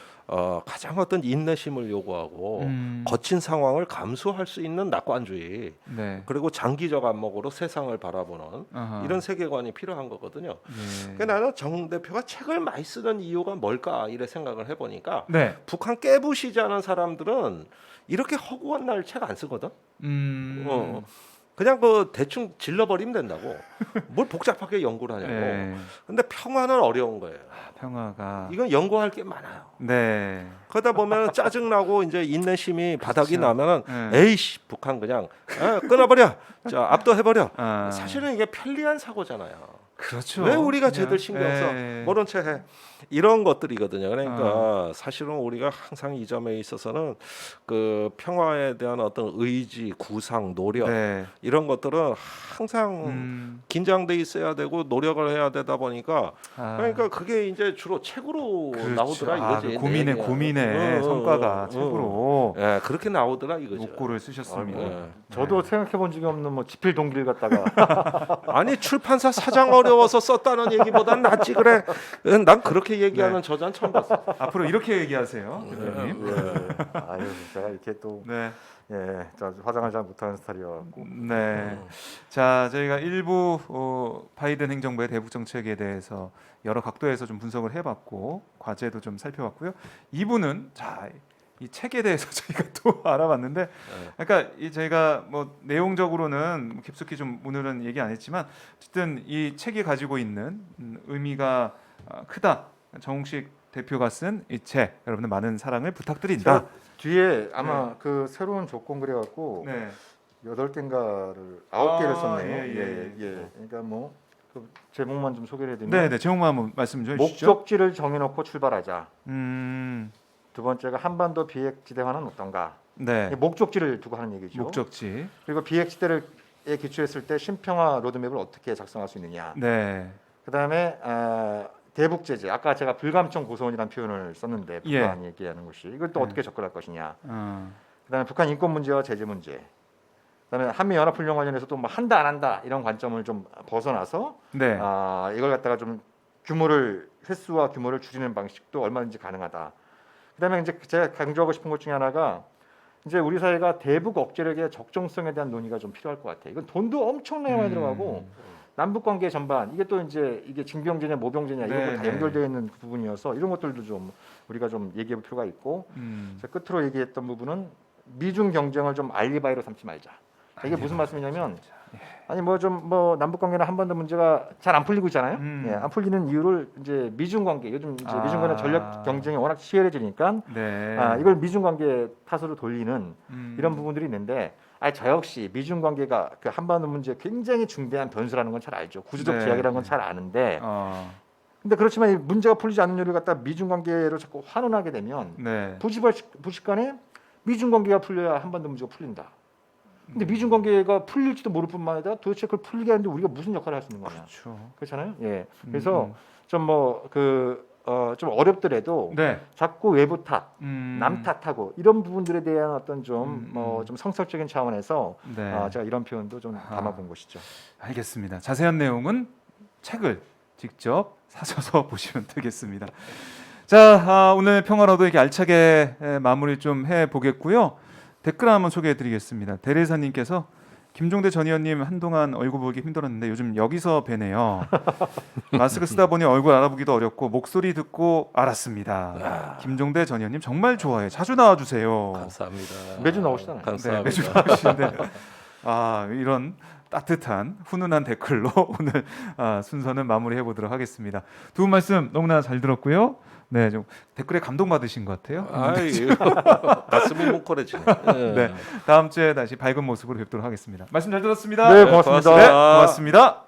가장 어떤 인내심을 요구하고 거친 상황을 감수할 수 있는 낙관주의, 네. 그리고 장기적 안목으로 세상을 바라보는 아하. 이런 세계관이 필요한 거거든요. 예. 그러니까 나는 정 대표가 책을 많이 쓰는 이유가 뭘까 이래 생각을 해보니까 네. 북한 깨부시지 않은 사람들은 이렇게 허구한 날 책 안 쓰거든. 그냥 그 대충 질러버리면 된다고. 뭘 복잡하게 연구를 하냐고. 예. 근데 평화는 어려운 거예요. 평화가. 이건 연구할 게 많아요. 네. 그러다 보면 짜증나고 이제 인내심이 바닥이 그렇죠. 나면은 네. 에이씨 북한 그냥 끊어버려. 자 압도해버려. 아. 사실은 이게 편리한 사고잖아요. 그렇죠. 왜 우리가 그냥, 쟤들 신경 써? 예. 모른 채 해. 이런 것들이거든요. 그러니까 사실은 우리가 항상 이 점에 있어서는 그 평화에 대한 어떤 의지, 구상, 노력 네. 이런 것들은 항상 긴장돼 있어야 되고 노력을 해야 되다 보니까 그러니까 그게 이제 주로 책으로 그렇죠. 나오더라 이거지. 그 고민의 성과가 책으로 예, 그렇게 나오더라 이거죠. 목고를 쓰셨습니다. 예. 저도 생각해본 적이 없는 뭐 지필 동기를 갖다가 아니 출판사 사장 어려워서 썼다는 얘기보단 낫지 그래. 난 그렇게 얘기하는 저자는 처음 봤어. 앞으로 이렇게 얘기하세요, 대표님. 아유 제가 이렇게 또 네. 예, 저 화장을 잘 못하는 스타일이어갖고 네. 자, 저희가 일부 바이든 행정부의 대북 정책에 대해서 여러 각도에서 좀 분석을 해봤고 과제도 좀 살펴봤고요. 2부는 자, 이 책에 대해서 저희가 또 알아봤는데, 그러니까 저희가 뭐 내용적으로는 깊숙이 좀 오늘은 얘기 안 했지만 어쨌든 이 책이 가지고 있는 의미가 크다. 정웅식 대표가 쓴 이 책, 여러분들 많은 사랑을 부탁드린다. 뒤에 아마 그 새로운 조건 그래갖고 네. 8개인가를 9개를 썼네요. 예. 그러니까 뭐 그 제목만 좀 소개를 해드리면 네, 네. 제목만 한번 말씀 좀 해주시죠. 목적지를 정해놓고 출발하자. 두 번째가 한반도 비핵지대화는 어떤가. 네. 목적지를 두고 하는 얘기죠. 목적지. 그리고 비핵지대에 기초했을 때 신평화 로드맵을 어떻게 작성할 수 있느냐. 네. 그다음에 대북 제재. 아까 제가 불감청 고소원이라는 표현을 썼는데 북한 얘기하는 것이 이걸 또 어떻게 접근할 것이냐. 그다음에 북한 인권 문제와 제재 문제. 그다음에 한미 연합 훈련 관련해서도 뭐 한다 안 한다 이런 관점을 좀 벗어나서 네. 이걸 갖다가 좀 규모를 횟수와 규모를 줄이는 방식도 얼마든지 가능하다. 그다음에 이제 제가 강조하고 싶은 것 중에 하나가 이제 우리 사회가 대북 억제력의 적정성에 대한 논의가 좀 필요할 것 같아요. 이건 돈도 엄청나게 많이 들어가고 남북 관계 전반 이게 또 이제 이게 징병제냐 모병제냐 이런 거 다 연결되어 있는 부분이어서 이런 것들도 좀 우리가 좀 얘기해 볼 필요가 있고 자, 끝으로 얘기했던 부분은 미중 경쟁을 좀 알리바이로 삼지 말자. 이게 무슨 말씀이냐면 아니 뭐 좀 뭐 남북 관계나 한반도 문제가 잘 안 풀리고 있잖아요. 예, 안 풀리는 이유를 이제 미중 관계 요즘 이제 미중 간의 전략 경쟁이 워낙 치열해지니까 네. 이걸 미중 관계 탓으로 돌리는 이런 부분들이 있는데 저 역시 미중 관계가 그 한반도 문제 굉장히 중대한 변수라는 건 잘 알죠. 구조적 제약이라는 건 잘 아는데 근데 그렇지만 이 문제가 풀리지 않는 요를 갖다 미중 관계로 자꾸 환원하게 되면 부시간에 미중 관계가 풀려야 한반도 문제가 풀린다. 근데 미중 관계가 풀릴지도 모를 뿐만 아니라 도대체 그걸 풀게 하는데 우리가 무슨 역할을 할 수 있는 거냐. 그렇죠. 그렇잖아요. 예. 그래서 좀 뭐 좀 어렵더라도 네. 자꾸 외부 탓, 남 탓하고 이런 부분들에 대한 어떤 좀 좀 성찰적인 차원에서 네. 제가 이런 표현도 좀 담아본 것이죠. 알겠습니다. 자세한 내용은 책을 직접 사셔서 보시면 되겠습니다. 자, 오늘 평화로도 이렇게 알차게 마무리 좀 해보겠고요. 댓글 한번 소개해드리겠습니다. 대리사님께서 김종대 전 의원님 한동안 얼굴 보기 힘들었는데 요즘 여기서 뵈네요. 마스크 쓰다 보니 얼굴 알아보기도 어렵고 목소리 듣고 알았습니다. 김종대 전 의원님 정말 좋아해요. 자주 나와주세요. 감사합니다. 매주 나오시잖아요. 감사합니다. 네, 매주 나오시는데 이런 따뜻한 훈훈한 댓글로 오늘 순서는 마무리해 보도록 하겠습니다. 두 분 말씀 너무나 잘 들었고요. 네, 좀 댓글에 감동 받으신 것 같아요. 가슴이 뭉클해지네. 네, 다음 주에 다시 밝은 모습으로 뵙도록 하겠습니다. 말씀 잘 들었습니다. 네, 고맙습니다. 네, 고맙습니다.